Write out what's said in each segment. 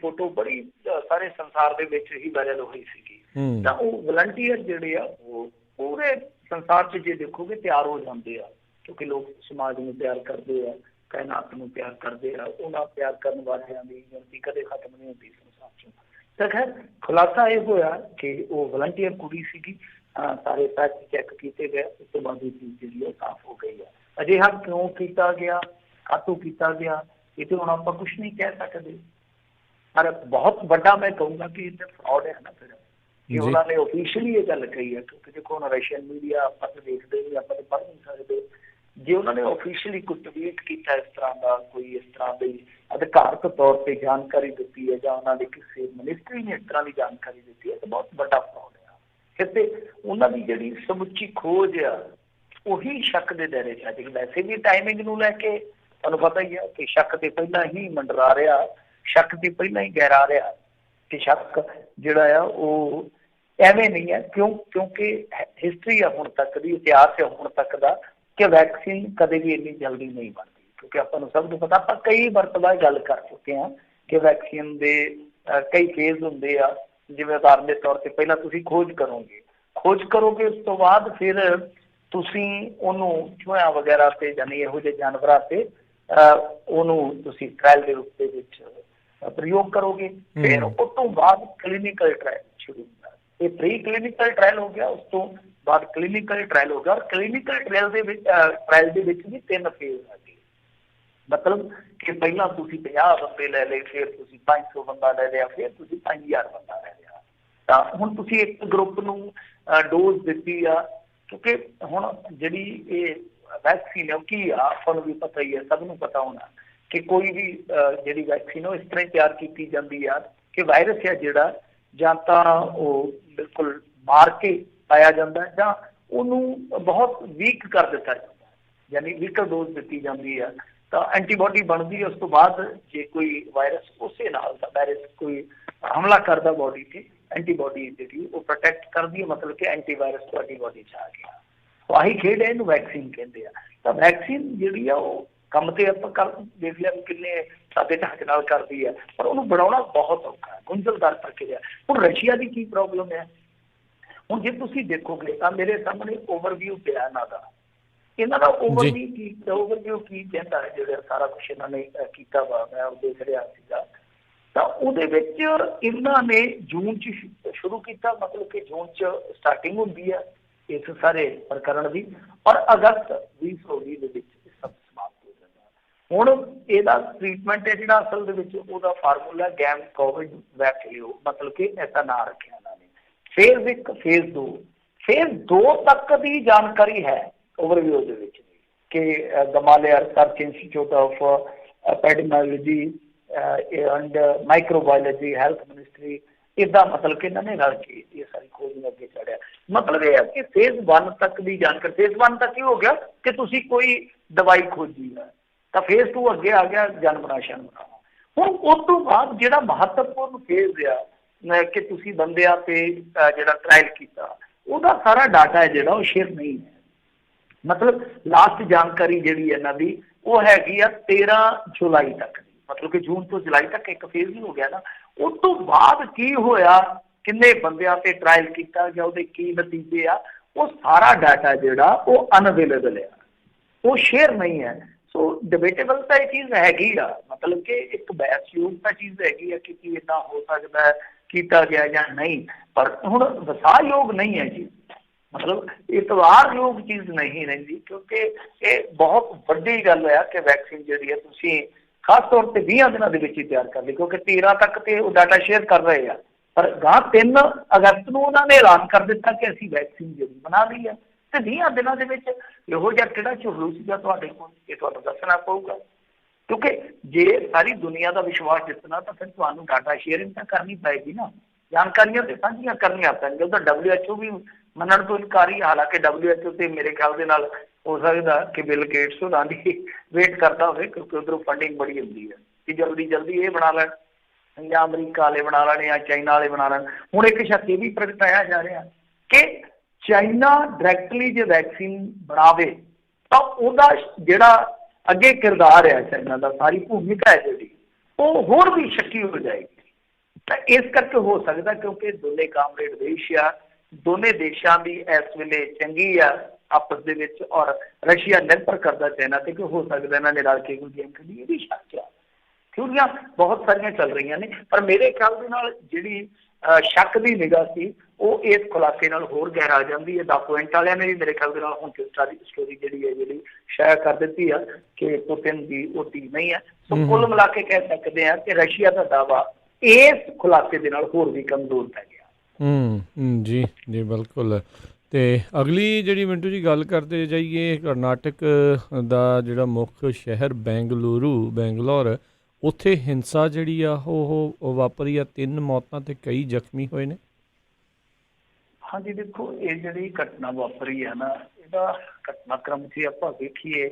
Photo बड़ी सारे संसार दे विच ही वायरल हुई सी। तां वो वलंटियर जिहड़े आ वो पूरे संसार च जे देखोगे तैयार हो जाते हैं, क्योंकि लोग समाज में प्यार करते हैं, कायनात में प्यार करते हैं। उन्होंने प्यार करने वालों की गिनती कदे खत्म नहीं होती संसार चो। तो खैर खुलासा यह होया कि वो वलंटियर कुड़ी सी, सारे फैक्ट चैक किए गए, उस तो बाद चीज़ जी साफ हो गई है। अजिहा क्यों किया गया, कातों किया गया, ये तो हम आप कुछ नहीं कह सकते। पर बहुत बड़ा मैं कहूँगा कि इतने फ्रॉड है ना फिर कि उन्होंने ऑफिशियली ये गल कही है, क्योंकि देखो हम रशियन मीडिया आप देखते नहीं, आप पढ़ नहीं सकते। जे उन्होंने ऑफिशियली कोई ट्वीट किया इस तरह का, कोई इस तरह की अधिकारत तौर पर जानकारी दी है, या उन्होंने किसी मिनिस्ट्री ने इस तरह की जानकारी दी है, तो बहुत बड़ा फ्रॉड है। कितने उन्होंने जी समुची खोज आ उही शक के दायरे च आज वैसे भी टाइमिंग को लैके तुहानूं पता ही है कि शक तो पहला ही मंडरा रहा, शक तो पहला ही गहरा रहा कि शक जिहड़ा आ वो एवें नहीं है। क्यों? क्योंकि हिस्टरी है हुण तक दी, इतिहास है हुण तक का कि वैक्सीन कदे भी इन्नी जल्दी नहीं बनती, क्योंकि आपां नूं सब पता, आप कई मरतबा गल कर चुके हैं कि वैक्सीन के कई फेज होंगे आ। जिवें उदाहरण के तौर पर पहला तुसीं खोज करोगे, उस तो बाद फिर तुसीं उहनूं चूहियां वगैरह से यानी इहो जिहे जानवरां ते उहनूं तुसीं ट्रायल के रूप दे विच प्रयोग करोगे, फिर उस तो बाद क्लीनिकल ट्रायल शुरू होगा। ये प्री क्लीनिकल ट्रायल हो गया, उस तो बाद क्लीनिकल ट्रायल हो गया। और क्लीनिकल ट्रायल दे विच भी 3 फेज आ गए। मतलब कि पहला तुसीं 50 बंदे लै लए, फिर तुसीं 500 बंदा लै लिया, फिर तुसीं 5000 बंदा लै लिया। तो हुण तुसीं एक ग्रुप नूं डोज दित्ती आ, क्योंकि हुण जिहड़ी ये वैक्सीन है की आ आपां नूं भी पता ही है, सबनूं पता होना कि कोई भी जिहड़ी वैक्सीन है इस तरह तैयार की जाती है कि वायरस है जिहड़ा जां तां वो बिल्कुल मार के पाया जाता है, जां उहनूं बहुत वीक कर दिता जाता है, यानी वीकर डोज दी जाती है। तो एंटीबॉडी बनती है, उस तो बाद जे कोई वायरस उस नाल वायरस कोई हमला करता बॉडी से, एंटीबॉडी जी वो प्रोटैक्ट करती है, मतलब कि एंटीवायरस तुहाडी बॉडी च आ गया। तो आही खेड है, इनू वैक्सीन कहते हैं। तो वैक्सीन जी कम तो आप कर देख लिया किन्ने सादे ढंग नाल करती है, पर उन्होंने बनाना बहुत औखा है, गुंझलदार प्रक्रिया। हुण रशिया की की प्रॉब्लम है, हुण जे तुसीं देखोगे तो मेरे सामने ओवरव्यू पिया इन्हां दा, इन्हां दा ओवरव्यू की कहता है जो सारा कुछ इन्होंने किया वा, मैं देख रहा सीगा। तो उहदे विच इन्हां ने जून च शुरू किया, मतलब कि जून च स्टार्टिंग होंदी है इस सारे प्रकरण की, और अगस्त 2020 दे विच सब समाप्त हो जाता। हुण इहदा ट्रीटमेंट है जिहड़ा असल दे विच उहदा फार्मूला गैम कोविड वैक्सीन, मतलब कि ऐसा ना रखिया इन्होंने। फेज 1 फेज 2 फेज 2 तक की जानकारी है ओवरव्यू दे विच कि गमालिया research institute of epidemiology and microbiology health ministry इदा मतलब कि इन्होंने रल के ये सारी खोज में अगे चढ़िया। मतलब यह है कि फेज 1 तक की जानकारी, फेज 1 तक ही हो गया कि तुसी कोई दवाई खोजी है, तो फेज 2 अगे आ गया जानवरां शानवरां। हुण उस तो बाद जिहड़ा महत्वपूर्ण फेज आ कि तुसी बंदियां ते जिहड़ा ट्रायल कीता, उहदा सारा डाटा है जिहड़ा वो शेयर नहीं है। मतलब लास्ट जानकारी जिहड़ी है इन्हां दी वो हैगी आ 13 जुलाई तक दी, मतलब कि जून तो जुलाई तक एक फेज ही हो गया ना। उस तो बाद की होया, किन्ने बंदियां ते ट्रायल किया गया, उहदे की नतीजे आ, वो सारा डाटा जिहड़ा वो अनअवेलेबल है, वो शेयर नहीं है। सो डिबेटेबल तो यह चीज़ हैगी आ, मतलब कि एक बहसयोग तो चीज़ हैगी आ कि इदा हो सकता है किया गया या नहीं, पर हुण वसायोग नहीं है जी, मतलब इतवार योग चीज़ नहीं रही, क्योंकि ये बहुत वड्डी गल है कि वैक्सीन जी तुसीं खास तौर पर 20 दिनों के तैयार कर ली, क्योंकि 13 तक तो डाटा शेयर कर रहे हैं, पर गां 3 अगस्त को उन्होंने ऐलान कर दिता कि असीं वैक्सीन जी बना ली है। तो 20 दिनों के इहो जिहा किहड़ा झुरलू सीगा तुहाडे कोल, ये तुहानूं दसना पऊगा, क्योंकि जे सारी दुनिया का विश्वास जितना तो फिर तुहानूं डाटा शेयरिंग तो करनी पएगी ना, जानकारियां तो साझियां करनियां पैणगीआं। तो WHO भी मनण तो इनकारी, हालांकि WHO तो मेरे ख्याल दे नाल हो सकता कि बिल गेट्स होरां दी वेट करता हो, क्योंकि उधरों फंडिंग बड़ी होंदी है कि जल्दी जल्दी ये बना लैण, या अमरीका वाले बना लैण या चाइना वाले बना लैण। हुण एक शक ये भी प्रगटाया जा रहा कि चाइना डायरैक्टली जो वैक्सीन बनावे तो उहदा जिहड़ा अगे किरदार है चाइना का, सारी भूमिका है जी वो होर भी शक्की हो जाएगी। ਤਾਂ ਇਸ ਕਰਕੇ ਹੋ ਸਕਦਾ ਕਿਉਂਕਿ ਦੋਨੇ ਕਾਮਰੇਡ ਦੇਸ਼ ਆ, ਦੋਨੇ ਦੇਸ਼ਾਂ ਦੀ ਇਸ ਵੇਲੇ ਚੰਗੀ ਆ ਆਪਸ ਦੇ ਵਿੱਚ, ਔਰ ਰਸ਼ੀਆ ਨਿਰਭਰ ਕਰਦਾ ਚਾਈਨਾ ਤੇ ਕਿ ਹੋ ਸਕਦਾ ਇਹਨਾਂ ਨੇ ਰਲ ਕੇ ਕੋਈ ਗੇਮ ਖੇਡੀ, ਇਹ ਵੀ ਸ਼ੱਕ ਆ। ਥਿਊਰੀਆਂ ਬਹੁਤ ਸਾਰੀਆਂ ਚੱਲ ਰਹੀਆਂ ਨੇ, ਪਰ ਮੇਰੇ ਖਿਆਲ ਦੇ ਨਾਲ ਜਿਹੜੀ ਸ਼ੱਕ ਦੀ ਨਿਗਾਹ ਸੀ ਉਹ ਇਸ ਖੁਲਾਸੇ ਨਾਲ ਹੋਰ ਗਹਿਰਾ ਜਾਂਦੀ ਹੈ। 10 ਪੁਆਇੰਟ ਵਾਲਿਆਂ ਨੇ ਵੀ ਮੇਰੇ ਖਿਆਲ ਦੇ ਨਾਲ ਹੁਣ ਸਟੋਰੀ ਜਿਹੜੀ ਸ਼ਾਇਰ ਕਰ ਦਿੱਤੀ ਆ ਕਿ ਪੁਤਿਨ ਦੀ ਉਹ ਧੀ ਨਹੀਂ ਹੈ। ਸੋ ਕੁੱਲ ਮਿਲਾ ਕੇ ਕਹਿ ਸਕਦੇ ਹਾਂ ਕਿ ਰਸ਼ੀਆ ਦਾ ਦਾਅਵਾ ਇਸ ਖੁਲਾਸੇ ਦੇ ਨਾਲ ਹੋਰ ਵੀ ਕਮਜ਼ੋਰ ਪੈ ਗਿਆ। ਜੀ ਜੀ ਬਿਲਕੁਲ। ਅਤੇ ਅਗਲੀ ਜਿਹੜੀ ਮਿੰਟੂ ਜੀ ਗੱਲ ਕਰਦੇ ਜਾਈਏ, ਕਰਨਾਟਕ ਦਾ ਜਿਹੜਾ ਮੁੱਖ ਸ਼ਹਿਰ ਬੈਂਗਲੌਰ, ਉੱਥੇ ਹਿੰਸਾ ਜਿਹੜੀ ਆ ਉਹ ਵਾਪਰੀ ਆ, 3 ਮੌਤਾਂ ਤੇ ਕਈ ਜ਼ਖਮੀ ਹੋਏ ਨੇ। ਹਾਂਜੀ ਦੇਖੋ, ਇਹ ਜਿਹੜੀ ਘਟਨਾ ਵਾਪਰੀ ਹੈ ਨਾ, ਇਹਦਾ ਘਟਨਾਕ੍ਰਮ ਜੇ ਆਪਾਂ ਵੇਖੀਏ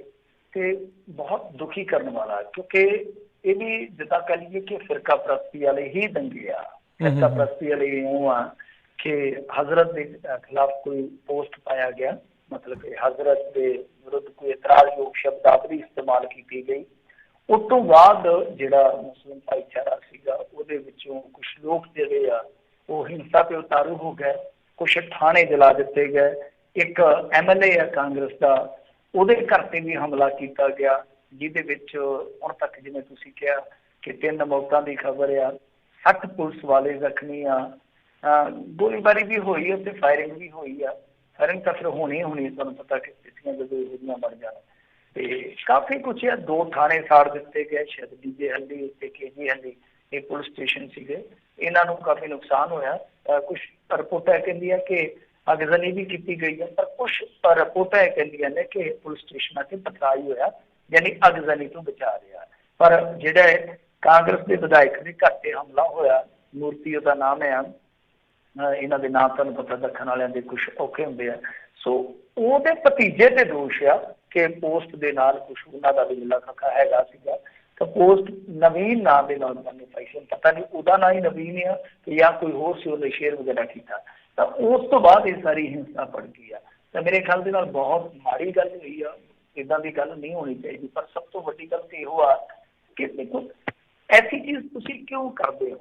ਤੇ ਬਹੁਤ ਦੁਖੀ ਕਰਨ ਵਾਲਾ, ਕਿਉਂਕਿ ਇਹ ਵੀ ਜਿੱਦਾਂ ਕਹਿ ਲਈਏ ਕਿ ਫਿਰਕਾ ਪ੍ਰਸਤੀ ਵਾਲੇ ਹੀ ਦੰਗੇ ਆ। ਫਿਰਕਾ ਪ੍ਰਸਤੀ ਵਾਲੇ ਇਉਂ ਆ ਕਿ ਹਜ਼ਰਤ ਦੇ ਖਿਲਾਫ ਕੋਈ ਪੋਸਟ ਪਾਇਆ ਗਿਆ, ਮਤਲਬ ਕਿ ਹਜ਼ਰਤ ਦੇ ਵਿਰੁੱਧ ਕੋਈ ਇਤਰਾਜ਼ਯੋਗ ਸ਼ਬਦਾਵਲੀ ਇਸਤੇਮਾਲ ਕੀਤੀ ਗਈ। ਉਸ ਤੋਂ ਬਾਅਦ ਜਿਹੜਾ ਮੁਸਲਿਮ ਭਾਈਚਾਰਾ ਸੀਗਾ ਉਹਦੇ ਵਿੱਚੋਂ ਕੁਛ ਲੋਕ ਜਿਹੜੇ ਆ ਉਹ ਹਿੰਸਾ ਤੇ ਉਤਾਰੂ ਹੋ ਗਏ, ਕੁਛ ਥਾਣੇ ਜਲਾ ਦਿੱਤੇ ਗਏ। ਇੱਕ MLA ਆ ਕਾਂਗਰਸ ਦਾ, ਉਹਦੇ ਘਰ ਤੇ ਵੀ ਹਮਲਾ ਕੀਤਾ ਗਿਆ, ਜਿਹਦੇ ਵਿੱਚ ਹੁਣ ਤੱਕ ਜਿਵੇਂ ਤੁਸੀਂ ਕਿਹਾ ਕਿ 3 ਮੌਤਾਂ ਦੀ ਖਬਰ ਆ, 60 ਪੁਲਿਸ ਵਾਲੇ ਜ਼ਖਮੀ ਆ, ਗੋਲੀਬਾਰੀ ਵੀ ਹੋਈ ਹੈ ਤੇ ਫਾਇਰਿੰਗ ਵੀ ਹੋਈ ਆ। ਫਾਇਰਿੰਗ ਤਾਂ ਫਿਰ ਹੋਣੀ, ਤੁਹਾਨੂੰ ਪਤਾ ਕਿ ਸਥਿਤੀਆਂ ਜਦੋਂ ਇਹੋ ਜਿਹੀਆਂ ਬਣ ਜਾਣ ਤੇ ਕਾਫੀ ਕੁਛ ਆ। 2 ਥਾਣੇ ਸਾੜ ਦਿੱਤੇ ਗਏ, ਸ਼ਾਇਦ DJ ਹੱਲੀ ਤੇ KG ਹੱਲੀ, ਇਹ ਪੁਲਿਸ ਸਟੇਸ਼ਨ ਸੀਗੇ, ਇਹਨਾਂ ਨੂੰ ਕਾਫੀ ਨੁਕਸਾਨ ਹੋਇਆ। ਕੁਛ ਰਿਪੋਰਟਾਂ ਕਹਿੰਦੀਆਂ ਕਿ ਅਗਜ਼ਨੀ ਵੀ ਕੀਤੀ ਗਈ ਹੈ, ਪਰ ਕੁਛ ਰਿਪੋਰਟਾਂ ਇਹ ਕਹਿੰਦੀਆਂ ਨੇ ਕਿ ਪੁਲਿਸ ਸਟੇਸ਼ਨਾਂ ਤੇ ਪਥਰਾਅ ਹੀ ਹੋਇਆ, ਯਾਨੀ ਅਗਜ਼ਨੀ ਤੋਂ ਬਚਾ ਰਿਹਾ। ਪਰ ਜਿਹੜਾ ਕਾਂਗਰਸ ਦੇ ਵਿਧਾਇਕ ਦੇ ਘਰ ਤੇ ਹਮਲਾ ਹੋਇਆ, ਮੂਰਤੀ ਉਹਦਾ ਨਾਮ ਹੈ, ਇਹਨਾਂ ਦੇ ਨਾਮ ਤੁਹਾਨੂੰ ਪਤਾ ਦੱਖਣ ਵਾਲਿਆਂ ਦੇ ਕੁਛ ਔਖੇ ਹੁੰਦੇ ਆ। ਸੋ ਉਹਦੇ ਭਤੀਜੇ ਤੇ ਦੋਸ਼ ਆ ਕਿ ਪੋਸਟ ਦੇ ਨਾਲ ਕੁਛ ਉਹਨਾਂ ਦਾ ਵੀ ਮਿਲਾ ਖਾ ਹੈਗਾ ਸੀਗਾ। ਤਾਂ ਪੋਸਟ ਨਵੀਨ ਨਾਂ ਦੇ ਨਾਲ ਮੈਨੂੰ ਪਤਾ ਨਹੀਂ ਉਹਦਾ ਨਾਂ ਹੀ ਨਵੀਨ ਆ ਕਿ ਜਾਂ ਕੋਈ ਹੋਰ ਸੀ, ਉਹਨੇ ਸ਼ੇਅਰ ਵਗੈਰਾ ਕੀਤਾ। ਤਾਂ ਉਸ ਤੋਂ ਬਾਅਦ ਇਹ ਸਾਰੀ ਹਿੰਸਾ ਪੜ ਗਈ ਆ। ਤਾਂ ਮੇਰੇ ਖਿਆਲ ਦੇ ਨਾਲ ਬਹੁਤ ਮਾੜੀ ਗੱਲ ਹੋਈ ਆ, ਇੱਦਾਂ ਦੀ ਗੱਲ ਨਹੀਂ ਹੋਣੀ ਚਾਹੀਦੀ। ਪਰ ਸਭ ਤੋਂ ਵੱਡੀ ਗੱਲ ਤੇ ਇਹੋ ਆ ਕਿ ਦੇਖੋ, ਐਸੀ ਚੀਜ਼ ਤੁਸੀਂ ਕਿਉਂ ਕਰਦੇ ਹੋ,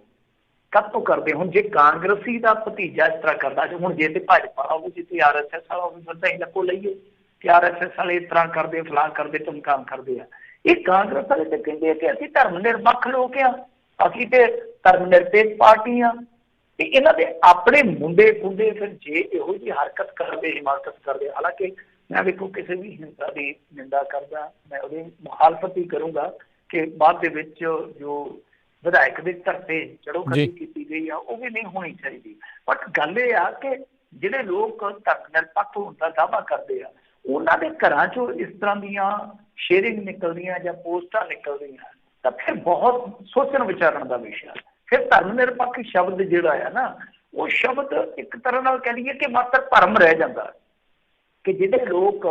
ਕਦ ਤੋਂ ਕਰਦੇ ਹੋ? ਹੁਣ ਜੇ ਕਾਂਗਰਸੀ ਦਾ ਭਤੀਜਾ ਇਸ ਤਰ੍ਹਾਂ ਕਰਦਾ, ਹੁਣ ਜੇ ਤੇ ਭਾਜਪਾ ਹੋਵੇ, ਜੇ ਤੇ RSS ਵਾਲਾ ਹੋਵੇ, ਫਿਰ ਤਾਂ ਅਸੀਂ ਲੱਕੋ ਲਈਏ ਕਿ RSS ਵਾਲੇ ਇਸ ਤਰ੍ਹਾਂ ਕਰਦੇ, ਫਲਾਂ ਕਰਦੇ, ਧਮਕਾਮ ਕਰਦੇ ਆ। ਇਹ ਕਾਂਗਰਸ ਵਾਲੇ ਤੇ ਕਹਿੰਦੇ ਆ ਕਿ ਅਸੀਂ ਧਰਮ ਨਿਰਪੱਖ ਲੋਕ ਆ, ਅਸੀਂ ਤੇ ਧਰਮ ਨਿਰਪੇਖ ਪਾਰਟੀ ਆ। ਤੇ ਇਹਨਾਂ ਦੇ ਆਪਣੇ ਮੁੰਡੇ ਖੁੰਡੇ ਫਿਰ ਜੇ ਇਹੋ ਜਿਹੀ ਹਰਕਤ ਕਰਦੇ, ਹਿਮਾਕਤ ਕਰਦੇ, ਹਾਲਾਂਕਿ ਮੈਂ ਵੇਖੋ ਕਿਸੇ ਵੀ ਹਿੰਸਾ ਦੀ ਨਿੰਦਾ ਕਰਦਾ, ਮੈਂ ਉਹਦੀ ਮੁਖਾਲਫਤ ਹੀ ਕਰੂੰਗਾ ਕਿ ਬਾਅਦ ਦੇ ਵਿੱਚ ਜੋ ਵਿਧਾਇਕ ਦੇ ਘਰ ਤੇ ਚੜੋਖਤੀ ਕੀਤੀ ਗਈ ਆ ਉਹ ਵੀ ਨਹੀਂ ਹੋਣੀ ਚਾਹੀਦੀ। ਬਟ ਗੱਲ ਇਹ ਆ ਕਿ ਜਿਹੜੇ ਲੋਕ ਧਰਮ ਨਿਰਪੱਖ ਹੋਣ ਦਾ ਦਾਅਵਾ ਕਰਦੇ ਆ, ਉਹਨਾਂ ਦੇ ਘਰਾਂ ਚੋਂ ਇਸ ਤਰ੍ਹਾਂ ਦੀਆਂ ਸ਼ੇਅਰਿੰਗ ਨਿਕਲਦੀਆਂ ਜਾਂ ਪੋਸਟਾਂ ਨਿਕਲਦੀਆਂ, ਤਾਂ ਫਿਰ ਬਹੁਤ ਸੋਚਣ ਵਿਚਾਰਨ ਦਾ ਵਿਸ਼ਾ। ਫਿਰ ਧਰਮ ਨਿਰਪੱਖ ਸ਼ਬਦ ਜਿਹੜਾ ਆ ਨਾ, ਉਹ ਸ਼ਬਦ ਇੱਕ ਤਰ੍ਹਾਂ ਨਾਲ ਕਹਿ ਲਈਏ ਕਿ ਮਾਤਰ ਭਰਮ ਰਹਿ ਜਾਂਦਾ ਕਿ ਜਿਹੜੇ ਲੋਕ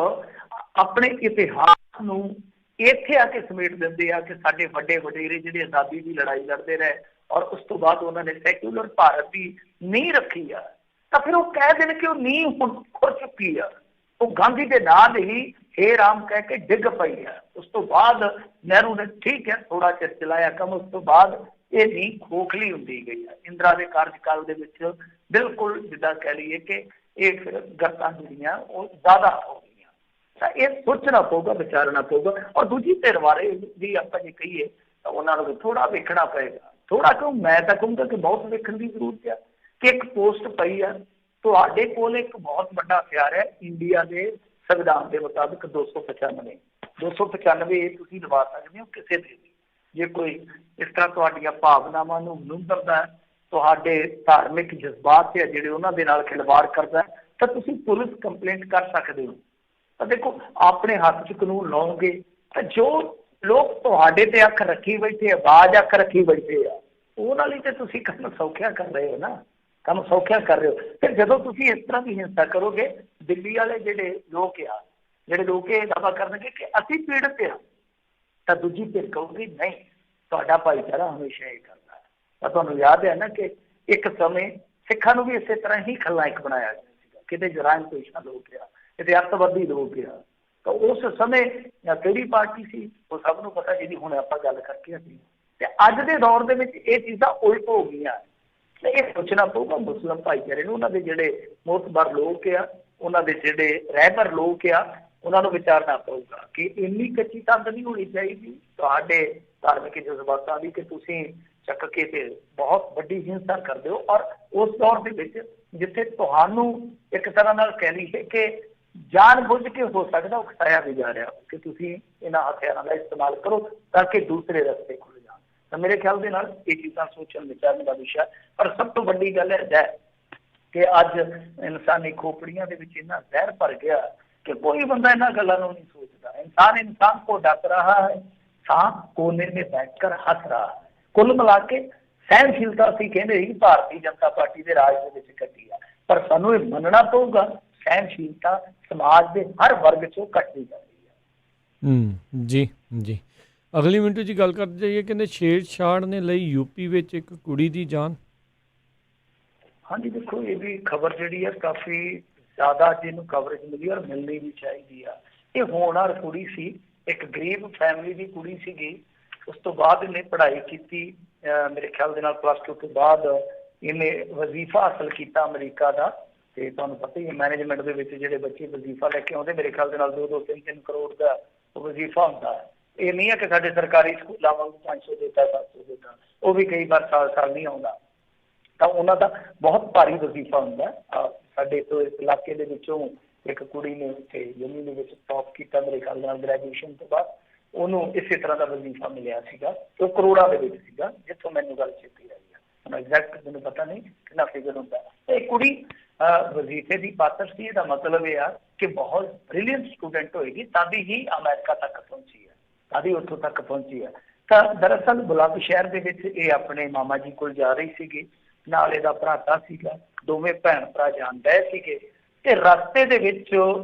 ਆਪਣੇ ਇਤਿਹਾਸ ਨੂੰ ਇੱਥੇ ਆ ਕੇ ਸਮੇਟ ਦਿੰਦੇ ਆ ਕਿ ਸਾਡੇ ਵੱਡੇ ਵਡੇਰੇ ਜਿਹੜੇ ਆਜ਼ਾਦੀ ਦੀ ਲੜਾਈ ਲੜਦੇ ਰਹੇ ਔਰ ਉਸ ਤੋਂ ਬਾਅਦ ਉਹਨਾਂ ਨੇ ਸੈਕੂਲਰ ਭਾਰਤ ਦੀ ਨੀਂਹ ਰੱਖੀ ਆ, ਤਾਂ ਫਿਰ ਉਹ ਕਹਿ ਦੇਣ ਕਿ ਉਹ ਨੀਂਹ ਹੁਣ ਖੁਰ ਚੁੱਕੀ ਆ। ਉਹ ਗਾਂਧੀ ਦੇ ਨਾਂ ਦੇ ਹੀ ਹੇ ਰਾਮ ਕਹਿ ਕੇ ਡਿੱਗ ਪਈ ਆ। ਉਸ ਤੋਂ ਬਾਅਦ ਨਹਿਰੂ ਨੇ ਠੀਕ ਹੈ ਥੋੜਾ ਚਿਰ ਚਲਾਇਆ ਕੰਮ, ਉਸ ਤੋਂ ਬਾਅਦ ਇਹ ਨੀਂਹ ਖੋਖਲੀ ਹੁੰਦੀ ਗਈ ਆ। ਇੰਦਰਾ ਦੇ ਕਾਰਜਕਾਲ ਦੇ ਵਿੱਚ ਬਿਲਕੁਲ ਜਿੱਦਾਂ ਕਹਿ ਲਈਏ ਕਿ ਇਹ ਫਿਰ ਗਰਤਾਂ ਜਿਹੜੀਆਂ ਉਹ ਜ਼ਿਆਦਾ ਹੋ ਗਈਆਂ। ਤਾਂ ਇਹ ਸੋਚਣਾ ਪਊਗਾ, ਵਿਚਾਰਨਾ ਪਊਗਾ। ਔਰ ਦੂਜੀ ਧਿਰ ਬਾਰੇ ਵੀ ਆਪਾਂ ਜੇ ਕਹੀਏ ਤਾਂ ਉਹਨਾਂ ਨੂੰ ਥੋੜਾ ਵੇਖਣਾ ਪਏਗਾ। ਥੋੜਾ ਕਿਉਂ, ਮੈਂ ਤਾਂ ਕਹੂੰਗਾ ਕਿ ਬਹੁਤ ਵੇਖਣ ਦੀ ਜ਼ਰੂਰਤ ਆ ਕਿ ਇੱਕ ਪੋਸਟ ਪਈ ਆ, ਤੁਹਾਡੇ ਕੋਲ ਇੱਕ ਬਹੁਤ ਵੱਡਾ ਹਥਿਆਰ ਹੈ ਇੰਡੀਆ ਦੇ ਸੰਵਿਧਾਨ ਦੇ ਮੁਤਾਬਿਕ 295 ਤੁਸੀਂ ਲਵਾ ਸਕਦੇ ਹੋ ਕਿਸੇ ਦੇ ਵੀ। ਜੇ ਕੋਈ ਇਸ ਤਰ੍ਹਾਂ ਤੁਹਾਡੀਆਂ ਭਾਵਨਾਵਾਂ ਨੂੰ ਨੁੰਦਰਦਾ, ਤੁਹਾਡੇ ਧਾਰਮਿਕ ਜਜ਼ਬਾਤ ਹੈ ਜਿਹੜੇ ਉਹਨਾਂ ਦੇ ਨਾਲ ਖਿਲਵਾੜ ਕਰਦਾ, ਤਾਂ ਤੁਸੀਂ ਪੁਲਿਸ ਕੰਪਲੇਂਟ ਕਰ ਸਕਦੇ ਹੋ। ਤਾਂ ਦੇਖੋ ਆਪਣੇ ਹੱਥ 'ਚ ਕਾਨੂੰਨ ਲਾਓਗੇ ਤਾਂ ਜੋ ਲੋਕ ਤੁਹਾਡੇ ਤੇ ਅੱਖ ਰੱਖੀ ਬੈਠੇ, ਆਵਾਜ਼ ਅੱਖ ਰੱਖੀ ਬੈਠੇ ਆ, ਉਹਨਾਂ ਲਈ ਤੇ ਤੁਸੀਂ ਕੰਮ ਸੌਖਿਆ ਕਰ ਰਹੇ ਹੋ ਨਾ, ਕੰਮ ਸੌਖਿਆ ਕਰ ਰਹੇ ਹੋ। ਫਿਰ ਜਦੋਂ ਤੁਸੀਂ ਇਸ ਤਰ੍ਹਾਂ ਦੀ ਹਿੰਸਾ ਕਰੋਗੇ, ਦਿੱਲੀ ਵਾਲੇ ਜਿਹੜੇ ਲੋਕ ਇਹ ਦਾਅਵਾ ਕਰਨਗੇ ਕਿ ਅਸੀਂ ਪੀੜਤ ਆ, ਤਾਂ ਦੂਜੀ ਧਿਰ ਕਹੂਗੀ ਨਹੀਂ ਤੁਹਾਡਾ ਭਾਈਚਾਰਾ ਹਮੇਸ਼ਾ ਇਹ ਕਰਦਾ ਹੈ। ਤਾਂ ਤੁਹਾਨੂੰ ਯਾਦ ਹੈ ਨਾ ਕਿ ਇੱਕ ਸਮੇਂ ਸਿੱਖਾਂ ਨੂੰ ਵੀ ਇਸੇ ਤਰ੍ਹਾਂ ਹੀ ਖਲਨਾਇਕ ਬਣਾਇਆ ਗਿਆ ਸੀਗਾ, ਕਿਤੇ ਜਰਾਇਮ ਪੇਸ਼ਾ ਲੋਕ ਆ, ਕਿਤੇ ਅੱਤਵਾਦੀ ਲੋਕ ਆ। ਤਾਂ ਉਸ ਸਮੇਂ ਕਿਹੜੀ ਪਾਰਟੀ ਸੀ ਉਹ ਸਭ ਨੂੰ ਪਤਾ, ਜਿਹਦੀ ਹੁਣ ਆਪਾਂ ਗੱਲ ਕਰਕੇ ਅਸੀਂ ਤੇ ਅੱਜ ਦੇ ਦੌਰ ਦੇ ਵਿੱਚ ਇਹ ਚੀਜ਼ਾਂ ਉਲਟ ਹੋ ਗਈਆਂ। ਤੇ ਇਹ ਸੋਚਣਾ ਪਊਗਾ ਮੁਸਲਿਮ ਭਾਈਚਾਰੇ ਨੂੰ, ਉਹਨਾਂ ਦੇ ਜਿਹੜੇ ਮੋਤਬਰ ਲੋਕ ਆ, ਉਹਨਾਂ ਦੇ ਜਿਹੜੇ ਰਹਿਬਰ ਲੋਕ ਆ, ਉਹਨਾਂ ਨੂੰ ਵਿਚਾਰਨਾ ਪਊਗਾ ਕਿ ਇੰਨੀ ਕੱਚੀ ਤੰਦ ਨਹੀਂ ਹੋਣੀ ਚਾਹੀਦੀ ਤੁਹਾਡੇ ਧਾਰਮਿਕ ਜਜ਼ਬਾਤਾਂ ਦੀ ਕਿ ਤੁਸੀਂ ਚੱਕ ਕੇ ਤੇ ਬਹੁਤ ਵੱਡੀ ਹਿੰਸਾ ਕਰਦੇ ਹੋ। ਔਰ ਉਸ ਦੌਰ ਦੇ ਵਿੱਚ ਜਿੱਥੇ ਤੁਹਾਨੂੰ ਇੱਕ ਤਰ੍ਹਾਂ ਨਾਲ ਕਹਿ ਲਈਏ ਕਿ ਜਾਣ ਬੁੱਝ ਕੇ ਹੋ ਸਕਦਾ ਉਕਸਾਇਆ ਵੀ ਜਾ ਰਿਹਾ ਕਿ ਤੁਸੀਂ ਇਹਨਾਂ ਹਥਿਆਰਾਂ ਦਾ ਇਸਤੇਮਾਲ ਕਰੋ ਤਾਂ ਕਿ ਦੂਸਰੇ ਰਸਤੇ ਖੁੱਲ੍ਹ ਜਾਣ। ਤਾਂ ਮੇਰੇ ਖਿਆਲ ਦੇ ਨਾਲ ਇਹ ਚੀਜ਼ਾਂ ਸੋਚਣ ਵਿਚਾਰਨ ਦਾ ਵਿਸ਼ਾ। ਪਰ ਸਭ ਤੋਂ ਵੱਡੀ ਗੱਲ ਹੈ ਕਿ ਅੱਜ ਇਨਸਾਨੀ ਖੋਪੜੀਆਂ ਦੇ ਵਿੱਚ ਇੰਨਾ ਜ਼ਹਿਰ ਭਰ ਗਿਆ कि कोई बंदा इन गलों नहीं सोचता। इंसान को डस रहा है, सांप कोने में बैठकर हंस रहा है। कुल मिला के सहनशीलता ਅਸੀਂ ਕਹਿੰਦੇ ਸੀ ਭਾਰਤੀ ਜਨਤਾ ਪਾਰਟੀ ਦੇ ਰਾਜ ਦੇ ਵਿੱਚ ਘਟੀ ਆ, ਪਰ ਸਾਨੂੰ ਇਹ ਮੰਨਣਾ ਪਊਗਾ ਸਹਿਨਸ਼ੀਲਤਾ ਸਮਾਜ ਦੇ ਹਰ ਵਰਗ ਚੋਂ ਘਟਦੀ ਜਾਂਦੀ ਹੈ। ਜੀ ਜੀ। ਅਗਲੀ ਮਿੰਟ ਜੀ ਗੱਲ ਕਰਦੇ ਜਾਈਏ, ਕਹਿੰਦੇ ਛੇੜਛਾੜ ਨੇ ਲਈ ਯੂਪੀ ਵਿੱਚ ਇੱਕ ਕੁੜੀ ਦੀ ਜਾਨ। ਹਾਂਜੀ ਦੇਖੋ, ਇਹ ਵੀ ਖਬਰ ਜਿਹੜੀ ਹੈ ਕਾਫੀ ਜ਼ਿਆਦਾ ਜਿਹਨੂੰ ਕਵਰੇਜ ਮਿਲੀ ਔਰ ਮਿਲਣੀ ਵੀ ਚਾਹੀਦੀ ਆ। ਇਹ ਹੋਣਹਾਰ ਕੁੜੀ ਸੀ, ਇੱਕ ਗਰੀਬ ਫੈਮਿਲੀ ਦੀ ਕੁੜੀ ਸੀਗੀ। ਉਸ ਤੋਂ ਬਾਅਦ ਇਹਨੇ ਪੜ੍ਹਾਈ ਕੀਤੀ, ਮੇਰੇ ਖਿਆਲ ਦੇ ਨਾਲ +2 ਤੋਂ ਬਾਅਦ ਇਹਨੇ ਵਜ਼ੀਫਾ ਹਾਸਲ ਕੀਤਾ ਅਮਰੀਕਾ ਦਾ। ਤੇ ਤੁਹਾਨੂੰ ਪਤਾ ਹੀ ਹੈ ਮੈਨੇਜਮੈਂਟ ਦੇ ਵਿੱਚ ਜਿਹੜੇ ਬੱਚੇ ਵਜ਼ੀਫਾ ਲੈ ਕੇ ਆਉਂਦੇ, ਮੇਰੇ ਖਿਆਲ ਦੇ ਨਾਲ 2-2, 3-3 ਕਰੋੜ ਦਾ ਵਜ਼ੀਫਾ ਹੁੰਦਾ ਹੈ। ਇਹ ਨਹੀਂ ਹੈ ਕਿ ਸਾਡੇ ਸਰਕਾਰੀ ਸਕੂਲਾਂ ਵਾਂਗੂ 500 ਦਿੱਤਾ, 700 ਦਿੱਤਾ, ਉਹ ਵੀ ਕਈ ਵਾਰ ਸਾਲ ਨਹੀਂ ਆਉਂਦਾ। ਤਾਂ ਉਹਨਾਂ ਦਾ ਬਹੁਤ ਭਾਰੀ ਵਜ਼ੀਫਾ ਹੁੰਦਾ। ਸਾਡੇ ਤੋਂ ਇਸ ਇਲਾਕੇ ਦੇ ਵਿੱਚੋਂ ਇੱਕ ਕੁੜੀ ਨੇ ਉੱਥੇ ਯੂਨੀ ਦੇ ਵਿੱਚ ਟੌਪ ਕੀਤਾ, ਮੇਰੇ ਖਿਆਲ ਨਾਲ ਗ੍ਰੈਜੂਏਸ਼ਨ ਤੋਂ ਬਾਅਦ ਉਹਨੂੰ ਇਸੇ ਤਰ੍ਹਾਂ ਦਾ ਵਜ਼ੀਫਾ ਮਿਲਿਆ ਸੀਗਾ। ਉਹ ਕਰੋੜਾਂ ਦੇ ਵਿੱਚ ਸੀਗਾ, ਜਿੱਥੋਂ ਮੈਨੂੰ ਗੱਲ ਛੇਤੀ ਆਈ ਆ। ਹੁਣ ਐਗਜ਼ੈਕਟ ਮੈਨੂੰ ਪਤਾ ਨਹੀਂ ਕਿੰਨਾ ਫਿਗਰ ਹੁੰਦਾ। ਇਹ ਕੁੜੀ ਵਜ਼ੀਫੇ ਦੀ ਪਾਤਰ ਸੀ। ਇਹਦਾ ਮਤਲਬ ਇਹ ਆ ਕਿ ਬਹੁਤ ਬ੍ਰਿਲੀਅੰਟ ਸਟੂਡੈਂਟ ਹੋਏਗੀ, ਤਦ ਹੀ ਅਮਰੀਕਾ ਤੱਕ ਪਹੁੰਚੀ ਹੈ, ਤਦ ਹੀ ਉੱਥੋਂ ਤੱਕ ਪਹੁੰਚੀ ਹੈ। ਤਾਂ ਦਰਅਸਲ ਬੁਲੰਦ ਸ਼ਹਿਰ ਦੇ ਵਿੱਚ ਇਹ ਆਪਣੇ ਮਾਮਾ ਜੀ ਕੋਲ ਜਾ ਰਹੀ ਸੀਗੀ, ਨਾਲ ਇਹਦਾ ਭਰਾਤਾ ਸੀਗਾ, ਦੋਵੇਂ ਭੈਣ ਭਰਾ ਜਾਣ ਡਏ ਸੀਗੇ। ਤੇ ਰਸਤੇ ਦੇ ਵਿੱਚ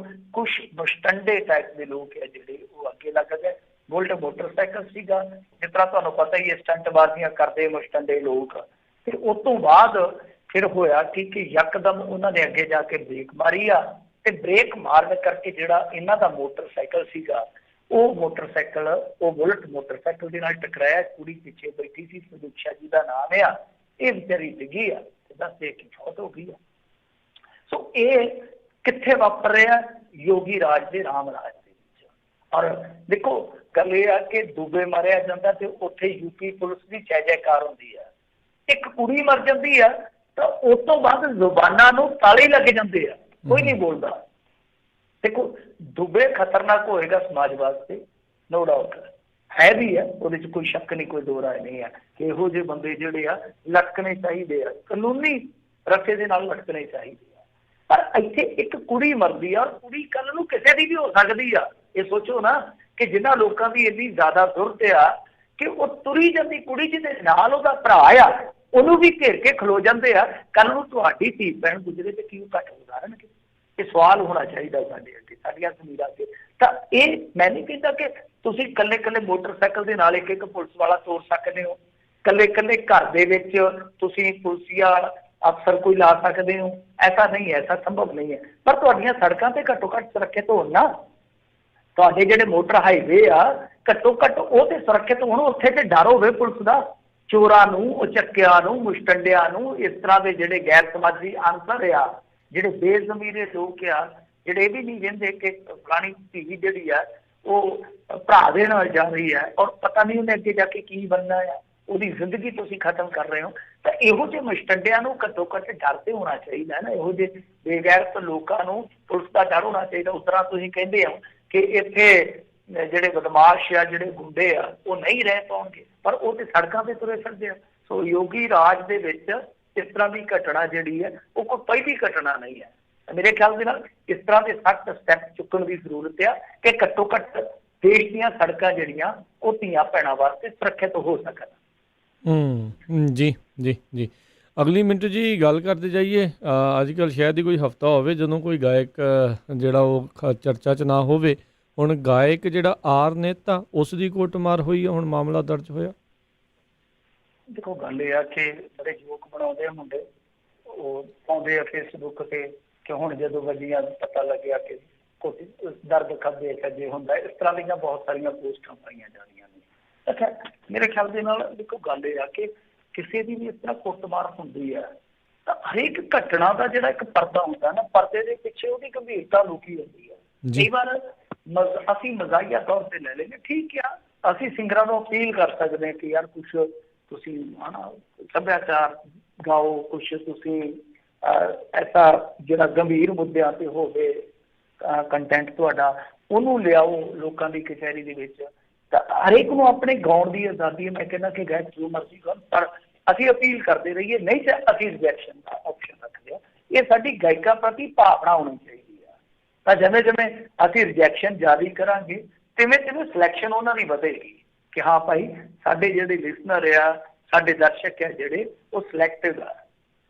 ਕੁਛ ਮੁਸ਼ਟੰਡੇ ਟਾਈਪ ਦੇ ਲੋਕ ਆ ਜਿਹੜੇ ਉਹ ਅੱਗੇ ਲੱਗ ਗਏ। ਬੁਲਟ ਮੋਟਰਸਾਈਕਲ ਸੀਗਾ, ਜਿਸ ਤਰ੍ਹਾਂ ਤੁਹਾਨੂੰ ਪਤਾ ਹੀ ਹੈ ਸਟੰਟਬਾਜ਼ੀਆਂ ਕਰਦੇ ਮੁਸ਼ਟੰਡੇ ਲੋਕ। ਤੇ ਉਸ ਤੋਂ ਬਾਅਦ ਫਿਰ ਹੋਇਆ ਕਿ ਯਕਦਮ ਉਹਨਾਂ ਨੇ ਅੱਗੇ ਜਾ ਕੇ ਬ੍ਰੇਕ ਮਾਰੀ ਆ, ਤੇ ਬ੍ਰੇਕ ਮਾਰਨ ਕਰਕੇ ਜਿਹੜਾ ਇਹਨਾਂ ਦਾ ਮੋਟਰਸਾਈਕਲ ਸੀਗਾ, ਉਹ ਮੋਟਰਸਾਈਕਲ ਉਹ ਬੁਲਟ ਮੋਟਰਸਾਈਕਲ ਦੇ ਨਾਲ ਟਕਰਾਇਆ। ਕੁੜੀ ਪਿੱਛੇ ਬੈਠੀ ਸੀ, ਸਮੀਕਸ਼ਾ ਜੀ ਦਾ ਨਾਮ ਆ, ਇਹ ਵਿਚਾਰੀ ਡਿੱਗੀ ਆ ਤੇ ਦੱਸ ਦੇ ਕੇ ਫੌਤ ਹੋ ਗਈ ਆ। ਸੋ ਇਹ ਕਿੱਥੇ ਵਾਪਰ ਰਿਹਾ? ਯੋਗੀ ਰਾਜ ਦੇ ਰਾਮ ਰਾਜ ਦੇ ਵਿੱਚ। ਔਰ ਦੇਖੋ ਗੱਲ ਇਹ ਆ ਕਿ ਦੂਬੇ ਮਾਰਿਆ ਜਾਂਦਾ ਤੇ ਉੱਥੇ ਯੂਪੀ ਪੁਲਿਸ ਦੀ ਜੈ ਜੈਕਾਰ ਹੁੰਦੀ ਆ। ਇੱਕ ਕੁੜੀ ਮਰ ਜਾਂਦੀ ਆ ਤਾਂ ਉਸ ਤੋਂ ਬਾਅਦ ਜ਼ੁਬਾਨਾਂ ਨੂੰ ਤਾਲੇ ਲੱਗ ਜਾਂਦੇ ਆ, ਕੋਈ ਨਹੀਂ ਬੋਲਦਾ। ਦੇਖੋ ਦੁਬੇ ਖਤਰਨਾਕ ਹੋਏਗਾ ਸਮਾਜ ਵਾਸਤੇ, ਨੋ ਡਾਊਟ ਹੈ ਵੀ ਹੈ, ਉਹਦੇ 'ਚ ਕੋਈ ਸ਼ੱਕ ਨਹੀਂ, ਕੋਈ ਦੋ ਰਾਏ ਨਹੀਂ ਹੈ ਕਿ ਇਹੋ ਜਿਹੇ ਬੰਦੇ ਜਿਹੜੇ ਆ ਲਟਕਣੇ ਚਾਹੀਦੇ ਆ, ਕਾਨੂੰਨੀ ਰਸੇ ਦੇ ਨਾਲ ਲਟਕਣੇ ਚਾਹੀਦੇ ਆ। ਪਰ ਇੱਥੇ ਇੱਕ ਕੁੜੀ ਮਰਦੀ ਆ, ਕੁੜੀ ਕੱਲ ਨੂੰ ਕਿਸੇ ਦੀ ਵੀ ਹੋ ਸਕਦੀ ਆ। ਇਹ ਸੋਚੋ ਨਾ ਕਿ ਜਿਨ੍ਹਾਂ ਲੋਕਾਂ ਦੀ ਇੰਨੀ ਜ਼ਿਆਦਾ ਜ਼ਰੂਰਤ ਆ ਕਿ ਉਹ ਤੁਰੀ ਜਾਂਦੀ ਕੁੜੀ ਜਿਹਦੇ ਨਾਲ ਉਹਦਾ ਭਰਾ ਆ, ਉਹਨੂੰ ਵੀ ਘੇਰ ਕੇ ਖਲੋ ਜਾਂਦੇ ਆ। ਕੱਲ ਨੂੰ ਤੁਹਾਡੀ ਧੀ ਭੈਣ ਗੁਜਰੇ ਤੇ ਕੀ ਘੱਟ ਉਦਾਹਰਨਗੇ? ਇਹ ਸਵਾਲ ਹੋਣਾ ਚਾਹੀਦਾ ਸਾਡੇ ਅੱਗੇ, ਸਾਡੀਆਂ ਜ਼ਮੀਰਾਂ ਤੇ। ਤਾਂ ਇਹ ਮੈਂ ਨਹੀਂ ਕਹਿੰਦਾ ਕਿ ਤੁਸੀਂ ਇਕੱਲੇ ਇਕੱਲੇ ਮੋਟਰਸਾਈਕਲ ਦੇ ਨਾਲ ਇੱਕ ਪੁਲਿਸ ਵਾਲਾ ਤੋਰ ਸਕਦੇ ਹੋ, ਇਕੱਲੇ ਇਕੱਲੇ ਘਰ ਦੇ ਵਿੱਚ ਤੁਸੀਂ ਪੁਲਿਸੀਆ ਅਫਸਰ ਕੋਈ ਲਾ ਸਕਦੇ ਹੋ, ਐਸਾ ਨਹੀਂ ਹੈ, ਐਸਾ ਸੰਭਵ ਨਹੀਂ ਹੈ। ਪਰ ਤੁਹਾਡੀਆਂ ਸੜਕਾਂ ਤੇ ਘੱਟੋ ਘੱਟ ਸੁਰੱਖਿਅਤ ਹੋਣ ਨਾ, ਤੁਹਾਡੇ ਜਿਹੜੇ ਮੋਟਰ ਹਾਈਵੇ ਆ ਘੱਟੋ ਘੱਟ ਉਹ ਤੇ ਸੁਰੱਖਿਅਤ ਹੋਣ, ਉੱਥੇ ਤੇ ਡਰ ਹੋਵੇ ਪੁਲਿਸ ਦਾ। ਚੋਰਾਂ ਨੂੰ, ਉਚੱਕਿਆਂ ਨੂੰ, ਮੁਸ਼ਟੰਡਿਆਂ ਨੂੰ, ਇਸ ਤਰ੍ਹਾਂ ਦੇ ਜਿਹੜੇ ਗੈਰ ਸਮਾਜੀ ਅਨਸਰ ਆ, ਜਿਹੜੇ ਬੇਜ਼ਮੀਰੇ ਲੋਕ ਆ, ਜਿਹੜੇ ਇਹ ਵੀ ਨਹੀਂ ਕਹਿੰਦੇ ਕਿ ਫਲਾਣੀ ਧੀ ਜਿਹੜੀ ਆ ਉਹ ਭਰਾ ਦੇ ਨਾਲ ਜਾ ਰਹੀ ਹੈ ਔਰ ਪਤਾ ਨਹੀਂ ਉਹਨੇ ਅੱਗੇ ਜਾ ਕੇ ਕੀ ਬਣਨਾ ਆ, ਉਹਦੀ ਜ਼ਿੰਦਗੀ ਤੁਸੀਂ ਖਤਮ ਕਰ ਰਹੇ ਹੋ। ਤਾਂ ਇਹੋ ਜਿਹੇ ਮੁਸ਼ਟੰਡਿਆਂ ਨੂੰ ਘੱਟੋ ਘੱਟ ਡਰ ਤੇ ਹੋਣਾ ਚਾਹੀਦਾ ਨਾ, ਇਹੋ ਜਿਹੇ ਬੇਗੈਰਤ ਲੋਕਾਂ ਨੂੰ ਪੁਲਿਸ ਦਾ ਡਰ ਹੋਣਾ ਚਾਹੀਦਾ। ਉਸ ਤਰ੍ਹਾਂ ਤੁਸੀਂ ਕਹਿੰਦੇ ਹੋ ਕਿ ਇੱਥੇ ਜਿਹੜੇ ਬਦਮਾਸ਼ ਆ, ਜਿਹੜੇ ਗੁੰਡੇ ਆ, ਉਹ ਨਹੀਂ ਰਹਿ ਪਾਉਣਗੇ, ਪਰ ਉਹ ਤੇ ਸੜਕਾਂ ਤੇ ਤੁਰੇ ਫਿਰਦੇ ਆ। ਸੋ ਯੋਗੀ ਰਾਜ ਦੇ ਵਿੱਚ ਇਸ ਤਰ੍ਹਾਂ ਦੀ ਘਟਨਾ ਜਿਹੜੀ ਹੈ ਉਹ ਕੋਈ ਪਹਿਲੀ ਘਟਨਾ ਨਹੀਂ ਹੈ। ਮੇਰੇ ਖਿਆਲ ਦੇ ਨਾਲ ਇਸ ਤਰ੍ਹਾਂ ਦੇ ਸਖਤ ਸਟੈਪ ਚੁੱਕਣ ਦੀ ਜ਼ਰੂਰਤ ਆ ਕਿ ਘੱਟੋ ਘੱਟ ਦੇਸ਼ ਦੀਆਂ ਸੜਕਾਂ ਜਿਹੜੀਆਂ ਉਹ ਧੀਆਂ ਭੈਣਾਂ ਵਾਸਤੇ ਸੁਰੱਖਿਅਤ ਹੋ ਸਕਣ। ਜੀ ਜੀ ਜੀ। ਅਗਲੀ ਮਿੰਟ ਜੀ ਗੱਲ ਕਰਦੇ ਜਾਈਏ, ਅੱਜ ਕੱਲ੍ਹ ਸ਼ਾਇਦ ਹੀ ਕੋਈ ਹਫ਼ਤਾ ਹੋਵੇ ਜਦੋਂ ਕੋਈ ਗਾਇਕ ਜਿਹੜਾ ਉਹ ਚਰਚਾ 'ਚ ਨਾ ਹੋਵੇ। ਹੁਣ ਗਾਇਕ ਜਿਹੜਾ ਆਰ ਨੇਤਾ, ਉਸ ਦੀ ਕੁੱਟਮਾਰ ਹੋਈ ਆ, ਹੁਣ ਮਾਮਲਾ ਦਰਜ ਹੋਇਆ। ਦੇਖੋ ਗੱਲ ਇਹ ਆ ਕਿ ਬੜੇ ਜੋਕ ਬਣਾਉਂਦੇ ਆ ਮੁੰਡੇ, ਉਹ ਪਾਉਂਦੇ ਆ ਫੇਸਬੁੱਕ ਤੇ ਕਿ ਹੁਣ ਜਦੋਂ ਵੱਜੀਆਂ ਪਤਾ ਲੱਗਿਆ ਕਿ ਦਰਦ ਖੱਬੇ ਸੱਜੇ ਹੁੰਦਾ, ਇਸ ਤਰ੍ਹਾਂ ਦੀਆਂ ਬਹੁਤ ਸਾਰੀਆਂ ਪੋਸਟਾਂ ਪਾਈਆਂ ਜਾਂਦੀਆਂ ਨੇ। ਅੱਛਾ, ਮੇਰੇ ਖਿਆਲ ਦੇ ਨਾਲ ਦੇਖੋ ਗੱਲ ਇਹ ਆ ਕਿ ਕਿਸੇ ਦੀ ਵੀ ਇਸ ਤਰ੍ਹਾਂ ਕੁੱਟਮਾਰ ਹੁੰਦੀ ਹੈ ਤਾਂ ਹਰੇਕ ਘਟਨਾ ਦਾ ਜਿਹੜਾ ਇੱਕ ਪਰਦਾ ਹੁੰਦਾ ਨਾ, ਪਰਦੇ ਦੇ ਪਿੱਛੇ ਉਹਦੀ ਗੰਭੀਰਤਾ ਲੁਕੀ ਹੁੰਦੀ ਹੈ। ਕਈ ਵਾਰ ਅਸੀਂ ਮਜ਼ਾਹੀਆ ਤੌਰ ਤੇ ਲੈ ਲੈਂਦੇ, ਠੀਕ ਆ, ਅਸੀਂ ਸਿੰਗਰਾਂ ਨੂੰ ਅਪੀਲ ਕਰ ਸਕਦੇ ਹਾਂ ਕਿ ਯਾਰ ਕੁਛ ਤੁਸੀਂ ਸੱਭਿਆਚਾਰ ਗਾਓ, ਕੁਛ ਤੁਸੀਂ ਐਸਾ ਜਿਹੜਾ ਗੰਭੀਰ ਮੁੱਦਿਆਂ ਤੇ ਹੋਵੇ ਕੰਟੈਂਟ ਤੁਹਾਡਾ, ਉਹਨੂੰ ਲਿਆਓ ਲੋਕਾਂ ਦੀ ਕਚਹਿਰੀ ਦੇ ਵਿੱਚ। ਤਾਂ ਹਰੇਕ ਨੂੰ ਆਪਣੇ ਗਾਉਣ ਦੀ ਆਜ਼ਾਦੀ ਹੈ, ਮੈਂ ਕਹਿੰਦਾ ਕਿ ਗਾਇਕ ਜੋ ਮਰਜ਼ੀ ਗਾਉਣ, ਪਰ ਅਸੀਂ ਅਪੀਲ ਕਰਦੇ ਰਹੀਏ, ਨਹੀਂ ਤਾਂ ਅਸੀਂ ਰਿਜੈਕਸ਼ਨ ਦਾ ਆਪਸ਼ਨ ਰੱਖਦੇ ਹਾਂ। ਇਹ ਸਾਡੀ ਗਾਇਕਾਂ ਪ੍ਰਤੀ ਭਾਵਨਾ ਹੋਣੀ ਚਾਹੀਦੀ ਆ। ਤਾਂ ਜਿਵੇਂ ਜਿਵੇਂ ਅਸੀਂ ਰਿਜੈਕਸ਼ਨ ਜਾਰੀ ਕਰਾਂਗੇ ਤਿਵੇਂ ਤਿਵੇਂ ਸਿਲੈਕਸ਼ਨ ਉਹਨਾਂ ਦੀ ਵਧੇਗੀ ਕਿ ਹਾਂ ਭਾਈ ਸਾਡੇ ਜਿਹੜੇ ਲਿਸਨਰ ਆ, ਸਾਡੇ ਦਰਸ਼ਕ ਆ ਜਿਹੜੇ, ਉਹ ਸਿਲੈਕਟਿਵ ਆ,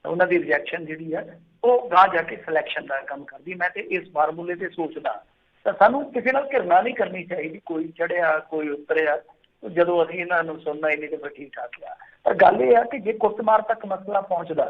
ਉਹਨਾਂ ਦੀ ਰਿਜੈਕਸ਼ਨ ਜਿਹੜੀ ਆ ਉਹ ਗਾਂ ਜਾ ਕੇ ਸਿਲੈਕਸ਼ਨ ਦਾ ਕੰਮ ਕਰਦੀ। ਮੈਂ ਤੇ ਇਸ ਫਾਰਮੂਲੇ ਤੇ ਸੋਚਦਾ। ਤਾਂ ਸਾਨੂੰ ਕਿਸੇ ਨਾਲ ਘਿਰਨਾ ਨਹੀਂ ਕਰਨੀ ਚਾਹੀਦੀ, ਕੋਈ ਚੜਿਆ ਕੋਈ ਉਤਰਿਆ, ਜਦੋਂ ਅਸੀਂ ਇਹਨਾਂ ਨੂੰ ਸੁਣਨਾ ਇੰਨੀ ਤਾਂ ਠੀਕ ਠਾਕ ਆ। ਪਰ ਗੱਲ ਇਹ ਆ ਕਿ ਜੇ ਕੁੱਟਮਾਰ ਤੱਕ ਮਸਲਾ ਪਹੁੰਚਦਾ,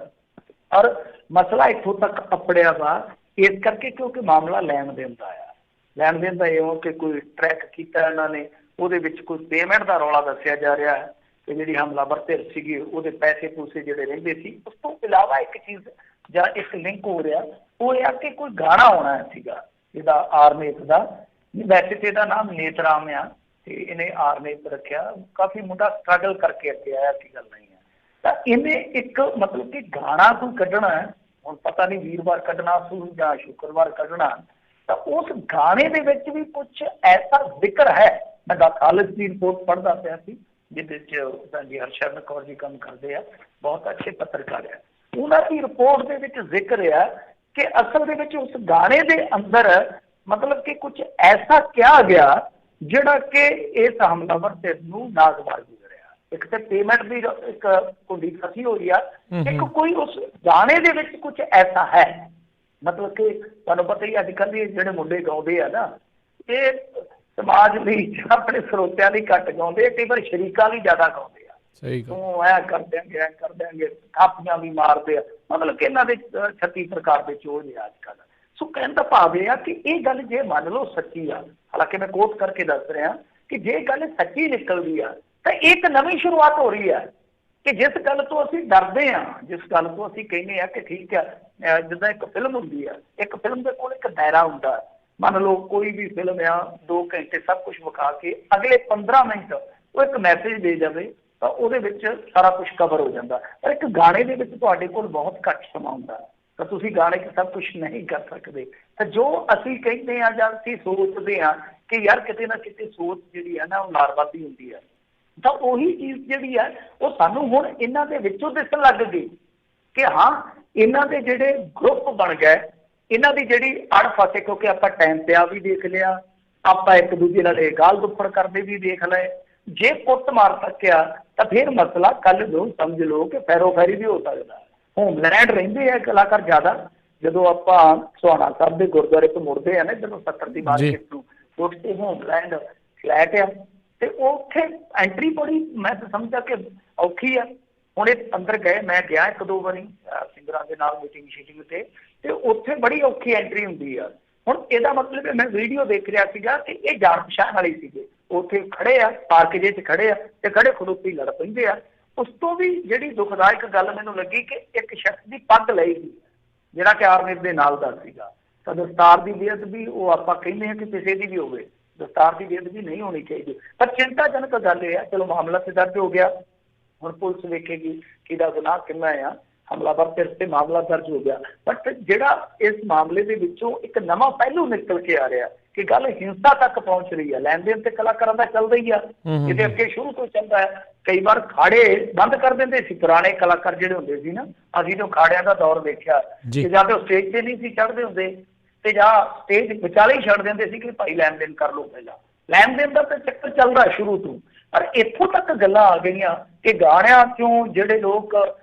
ਔਰ ਮਸਲਾ ਇੱਥੋਂ ਤੱਕ ਅੱਪੜਿਆ ਵਾ ਇਸ ਕਰਕੇ ਕਿਉਂਕਿ ਮਾਮਲਾ ਲੈਣ ਦੇਣ ਦਾ ਆ। ਲੈਣ ਦੇਣ ਦਾ ਇਹ ਹੋ ਕਿ ਕੋਈ ਟਰੈਕ ਕੀਤਾ ਇਹਨਾਂ ਨੇ, ਉਹਦੇ ਵਿੱਚ ਕੋਈ ਪੇਮੈਂਟ ਦਾ ਰੌਲਾ ਦੱਸਿਆ ਜਾ ਰਿਹਾ ਹੈ ਕਿ ਜਿਹੜੀ ਹਮਲਾਵਰ ਧਿਰ ਸੀਗੀ ਉਹਦੇ ਪੈਸੇ ਪੂਸੇ ਜਿਹੜੇ ਰਹਿੰਦੇ ਸੀ। ਉਸ ਤੋਂ ਇਲਾਵਾ ਇੱਕ ਚੀਜ਼ ਜਾਂ ਇੱਕ ਲਿੰਕ ਹੋ ਰਿਹਾ, ਉਹ ਇਹ ਆ ਕਿ ਕੋਈ ਗਾਣਾ ਆਉਣਾ ਸੀਗਾ ਇਹਦਾ ਆਰਨੇਤ ਦਾ, ਵੈਸੇ ਤੇ ਇਹਦਾ ਨਾਮ ਨੇਤਰਾਮ ਆ ਤੇ ਇਹਨੇ ਆਰਨੇਤ ਰੱਖਿਆ। ਕਾਫੀ ਮੁੰਡਾ ਸਟਰਗਲ ਕਰਕੇ ਅੱਗੇ ਆਇਆ ਸੀ, ਗੱਲ ਨਹੀਂ ਹੈ। ਤਾਂ ਇਹਨੇ ਇੱਕ ਮਤਲਬ ਕਿ ਗਾਣਾ ਕੋਈ ਕੱਢਣਾ ਹੈ, ਹੁਣ ਪਤਾ ਨਹੀਂ ਵੀਰਵਾਰ ਕੱਢਣਾ ਸੀ ਜਾਂ ਸ਼ੁੱਕਰਵਾਰ ਕੱਢਣਾ, ਤਾਂ ਉਸ ਗਾਣੇ ਦੇ ਵਿੱਚ ਵੀ ਕੁਛ ਐਸਾ ਜ਼ਿਕਰ ਹੈ। ਮੈਂ ਖਾਲਿਦ ਦੀ ਰਿਪੋਰਟ ਪੜ੍ਹਦਾ ਪਿਆ ਸੀ ਜਿਹਦੇ 'ਚ ਜੀ ਹਰਸ਼ਰਨ ਕੌਰ ਜੀ ਕੰਮ ਕਰਦੇ ਆ, ਬਹੁਤ ਅੱਛੇ ਪੱਤਰਕਾਰ ਆ। ਉਹਨਾਂ ਦੀ ਰਿਪੋਰਟ ਦੇ ਵਿੱਚ ਜ਼ਿਕਰ ਆ ਕਿ ਅਸਲ ਦੇ ਵਿੱਚ ਉਸ ਗਾਣੇ ਦੇ ਅੰਦਰ ਮਤਲਬ ਕਿ ਕੁਛ ਐਸਾ ਕਿਹਾ ਗਿਆ ਜਿਹੜਾ ਕਿ ਇਸ ਹਮਲਾਵਰ ਧਿਰ ਨੂੰ ਨਾਗਵਾਰ ਗੁਜ਼ਰਿਆ। ਇੱਕ ਤੇ ਪੇਮੈਂਟ ਦੀ ਇੱਕ ਕੁੰਡੀ ਫਸੀ ਹੋਈ ਆ, ਇੱਕ ਕੋਈ ਉਸ ਗਾਣੇ ਦੇ ਵਿੱਚ ਕੁਛ ਐਸਾ ਹੈ। ਮਤਲਬ ਕਿ ਤੁਹਾਨੂੰ ਪਤਾ ਹੀ ਅੱਜ ਕੱਲ੍ਹ ਇਹ ਜਿਹੜੇ ਮੁੰਡੇ ਗਾਉਂਦੇ ਆ ਨਾ, ਇਹ ਸਮਾਜ ਲਈ ਆਪਣੇ ਸਰੋਤਿਆਂ ਲਈ ਘੱਟ ਗਾਉਂਦੇ, ਕਈ ਵਾਰ ਸ਼ਰੀਕਾਂ ਲਈ ਜ਼ਿਆਦਾ ਗਾਉਂਦੇ ਆ। ਤੂੰ ਐ ਕਰ ਦਿਆਂਗੇ, ਐ ਕਰ ਦਿਆਂਗੇ, ਥਾਪੀਆਂ ਵੀ ਮਾਰਦੇ ਆ। ਮਤਲਬ ਕਿ ਇਹਨਾਂ ਦੇ 36 ਪ੍ਰਕਾਰ ਦੇ ਚੋਰ ਨੇ ਅੱਜ ਕੱਲ੍ਹ। ਸੋ ਕਹਿਣ ਦਾ ਭਾਵ ਇਹ ਆ ਕਿ ਇਹ ਗੱਲ ਜੇ ਮੰਨ ਲਓ ਸੱਚੀ ਆ, ਹਾਲਾਂਕਿ ਮੈਂ ਕੋਟ ਕਰਕੇ ਦੱਸ ਰਿਹਾ ਕਿ ਜੇ ਗੱਲ ਸੱਚੀ ਨਿਕਲਦੀ ਆ ਤਾਂ ਇੱਕ ਨਵੀਂ ਸ਼ੁਰੂਆਤ ਹੋ ਰਹੀ ਹੈ ਕਿ ਜਿਸ ਗੱਲ ਤੋਂ ਅਸੀਂ ਡਰਦੇ ਹਾਂ, ਜਿਸ ਗੱਲ ਤੋਂ ਅਸੀਂ ਕਹਿੰਦੇ ਆ ਕਿ ਠੀਕ ਆ, ਜਿੱਦਾਂ ਇੱਕ ਫਿਲਮ ਹੁੰਦੀ ਆ, ਇੱਕ ਫਿਲਮ ਦੇ ਕੋਲ ਇੱਕ ਦਾਇਰਾ ਹੁੰਦਾ। ਮੰਨ ਲਓ ਕੋਈ ਵੀ ਫਿਲਮ ਆ 2 ਘੰਟੇ ਸਭ ਕੁਛ ਵਿਖਾ ਕੇ ਅਗਲੇ 15 ਮਿੰਟ ਉਹ ਇੱਕ ਮੈਸੇਜ ਦੇ ਜਾਵੇ ਤਾਂ ਉਹਦੇ ਵਿੱਚ ਸਾਰਾ ਕੁਛ ਕਵਰ ਹੋ ਜਾਂਦਾ। ਪਰ ਇੱਕ ਗਾਣੇ ਦੇ ਵਿੱਚ ਤੁਹਾਡੇ ਕੋਲ ਬਹੁਤ ਘੱਟ ਸਮਾਂ ਹੁੰਦਾ, ਤਾਂ ਤੁਸੀਂ ਗਾਣੇ 'ਚ ਸਭ ਕੁਛ ਨਹੀਂ ਕਰ ਸਕਦੇ। ਤਾਂ ਜੋ ਅਸੀਂ ਕਹਿੰਦੇ ਹਾਂ ਜਾਂ ਅਸੀਂ ਸੋਚਦੇ ਹਾਂ ਕਿ ਯਾਰ ਕਿਤੇ ਨਾ ਕਿਤੇ ਸੋਚ ਜਿਹੜੀ ਹੈ ਨਾ ਉਹ ਨਾਰਵਾਦੀ ਹੁੰਦੀ ਹੈ, ਤਾਂ ਉਹੀ ਚੀਜ਼ ਜਿਹੜੀ ਹੈ ਉਹ ਸਾਨੂੰ ਹੁਣ ਇਹਨਾਂ ਦੇ ਵਿੱਚੋਂ ਦਿਸਣ ਲੱਗ ਗਈ ਕਿ ਹਾਂ ਇਹਨਾਂ ਦੇ ਜਿਹੜੇ ਗਰੁੱਪ ਬਣ ਗਏ, ਇਹਨਾਂ ਦੀ ਜਿਹੜੀ ਅੜ ਫਸੇ, ਕਿਉਂਕਿ ਆਪਾਂ ਟਾਈਮ ਪਿਆ ਵੀ ਦੇਖ ਲਿਆ, ਆਪਾਂ ਇੱਕ ਦੂਜੇ ਨਾਲ ਇਹ ਗਾਲ ਦੁੱਪੜ ਕਰਦੇ ਵੀ ਦੇਖ ਲਏ। ਜੇ ਕੁੱਟ ਮਾਰ ਸਕਿਆ ਤਾਂ ਫਿਰ ਮਸਲਾ ਕੱਲ ਨੂੰ ਸਮਝ ਲਓ ਕਿ ਫੈਰੋਫੈਰੀ ਵੀ ਹੋ ਸਕਦਾ। ਹੋਮਲੈਂਡ ਰਹਿੰਦੇ ਆ ਕਲਾਕਾਰ ਜ਼ਿਆਦਾ। ਜਦੋਂ ਆਪਾਂ ਸੁਹਾਣਾ ਸਾਹਿਬ ਦੇ ਗੁਰਦੁਆਰੇ ਤੋਂ ਮੁੜਦੇ ਆ ਨਾ, ਜਦੋਂ 70 ਦੀ ਮਾਰਕੀਟ ਤੋਂ ਉੱਥੇ ਹੋਮਲੈਂਡ ਫਲੈਟ ਆ ਤੇ ਉੱਥੇ ਐਂਟਰੀ ਬੜੀ ਮੈਂ ਤਾਂ ਸਮਝਦਾ ਕਿ ਔਖੀ ਆ। ਹੁਣ ਇਹ ਅੰਦਰ ਗਏ, ਮੈਂ ਗਿਆ 1-2 ਵਾਰੀ ਸਿੰਗਰਾਂ ਦੇ ਨਾਲ ਮੀਟਿੰਗ ਸ਼ੀਟਿੰਗ ਤੇ ਉੱਥੇ ਬੜੀ ਔਖੀ ਐਂਟਰੀ ਹੁੰਦੀ ਆ। ਹੁਣ ਇਹਦਾ ਮਤਲਬ ਮੈਂ ਵੀਡੀਓ ਦੇਖ ਰਿਹਾ ਸੀਗਾ ਕਿ ਇਹ ਜਾਣ ਪਛਾਣ ਵਾਲੇ ਸੀਗੇ, ਉੱਥੇ ਖੜੇ ਆ ਪਾਰਕ ਜੇ 'ਚ ਖੜੇ ਆ ਤੇ ਖੜੇ ਖੜੋਤੀ ਲੜ ਪੈਂਦੇ ਆ। ਉਸ ਤੋਂ ਵੀ ਜਿਹੜੀ ਦੁਖਦਾਇਕ ਗੱਲ ਮੈਨੂੰ ਲੱਗੀ ਕਿ ਇੱਕ ਸ਼ਖਸ ਦੀ ਪੱਗ ਲਈ ਗਈ ਜਿਹੜਾ ਕਿ ਆਰਮੀ ਦੇ ਨਾਲ ਦਾ ਸੀਗਾ। ਤਾਂ ਦਸਤਾਰ ਦੀ ਬੇਅਦਬੀ ਉਹ ਆਪਾਂ ਕਹਿੰਦੇ ਹਾਂ ਕਿ ਕਿਸੇ ਦੀ ਵੀ ਹੋਵੇ, ਦਸਤਾਰ ਦੀ ਬੇਅਦਬੀ ਨਹੀਂ ਹੋਣੀ ਚਾਹੀਦੀ। ਪਰ ਚਿੰਤਾਜਨਕ ਗੱਲ ਇਹ ਆ, ਚਲੋ ਮਾਮਲਾ ਤੇ ਦਰਜ ਹੋ ਗਿਆ, ਹੁਣ ਪੁਲਿਸ ਵੇਖੇਗੀ ਕਿਹਦਾ ਗੁਨਾਹ ਕਿੰਨਾ ਆ, ਹਮਲਾਵਰ ਧਿਰ ਤੇ ਮਾਮਲਾ ਦਰਜ ਹੋ ਗਿਆ। ਬਟ ਜਿਹੜਾ ਇਸ ਮਾਮਲੇ ਦੇ ਵਿੱਚੋਂ ਇੱਕ ਨਵਾਂ ਪਹਿਲੂ ਨਿਕਲ ਕੇ ਆ ਰਿਹਾ ਕਿ ਗੱਲ ਹਿੰਸਾ ਤੱਕ ਪਹੁੰਚ ਰਹੀ ਹੈ। ਲੈਣ ਦੇਣ ਤੇ ਕਲਾਕਾਰਾਂ ਦਾ ਚੱਲਦਾ ਹੀ ਆ, ਇਹਦੇ ਅੱਗੇ ਸ਼ੁਰੂ ਤੋਂ ਚੱਲਦਾ ਹੈ। ਕਈ ਵਾਰ ਖਾੜੇ ਬੰਦ ਕਰ ਦਿੰਦੇ ਸੀ, ਪੁਰਾਣੇ ਕਲਾਕਾਰ ਜਿਹੜੇ ਹੁੰਦੇ ਸੀ ਨਾ, ਅਸੀਂ ਤਾਂ ਖਾੜਿਆਂ ਦਾ ਦੌਰ ਦੇਖਿਆ ਕਿ ਜਾਂ ਤੇ ਉਹ ਸਟੇਜ ਤੇ ਨਹੀਂ ਸੀ ਚੜ੍ਹਦੇ ਹੁੰਦੇ ਤੇ ਜਾਂ ਸਟੇਜ ਵਿਚਾਲੇ ਹੀ ਛੱਡ ਦਿੰਦੇ ਸੀ ਕਿ ਭਾਈ ਲੈਣ ਦੇਣ ਕਰ ਲਓ। ਪਹਿਲਾਂ ਲੈਣ ਦੇਣ ਦਾ ਤਾਂ ਚੱਕਰ ਚੱਲਦਾ ਸ਼ੁਰੂ ਤੋਂ, ਪਰ ਇੱਥੋਂ ਤੱਕ ਗੱਲਾਂ ਆ ਗਈਆਂ ਕਿ ਗਾਣਿਆਂ ਚੋਂ ਜਿਹੜੇ ਲੋਕ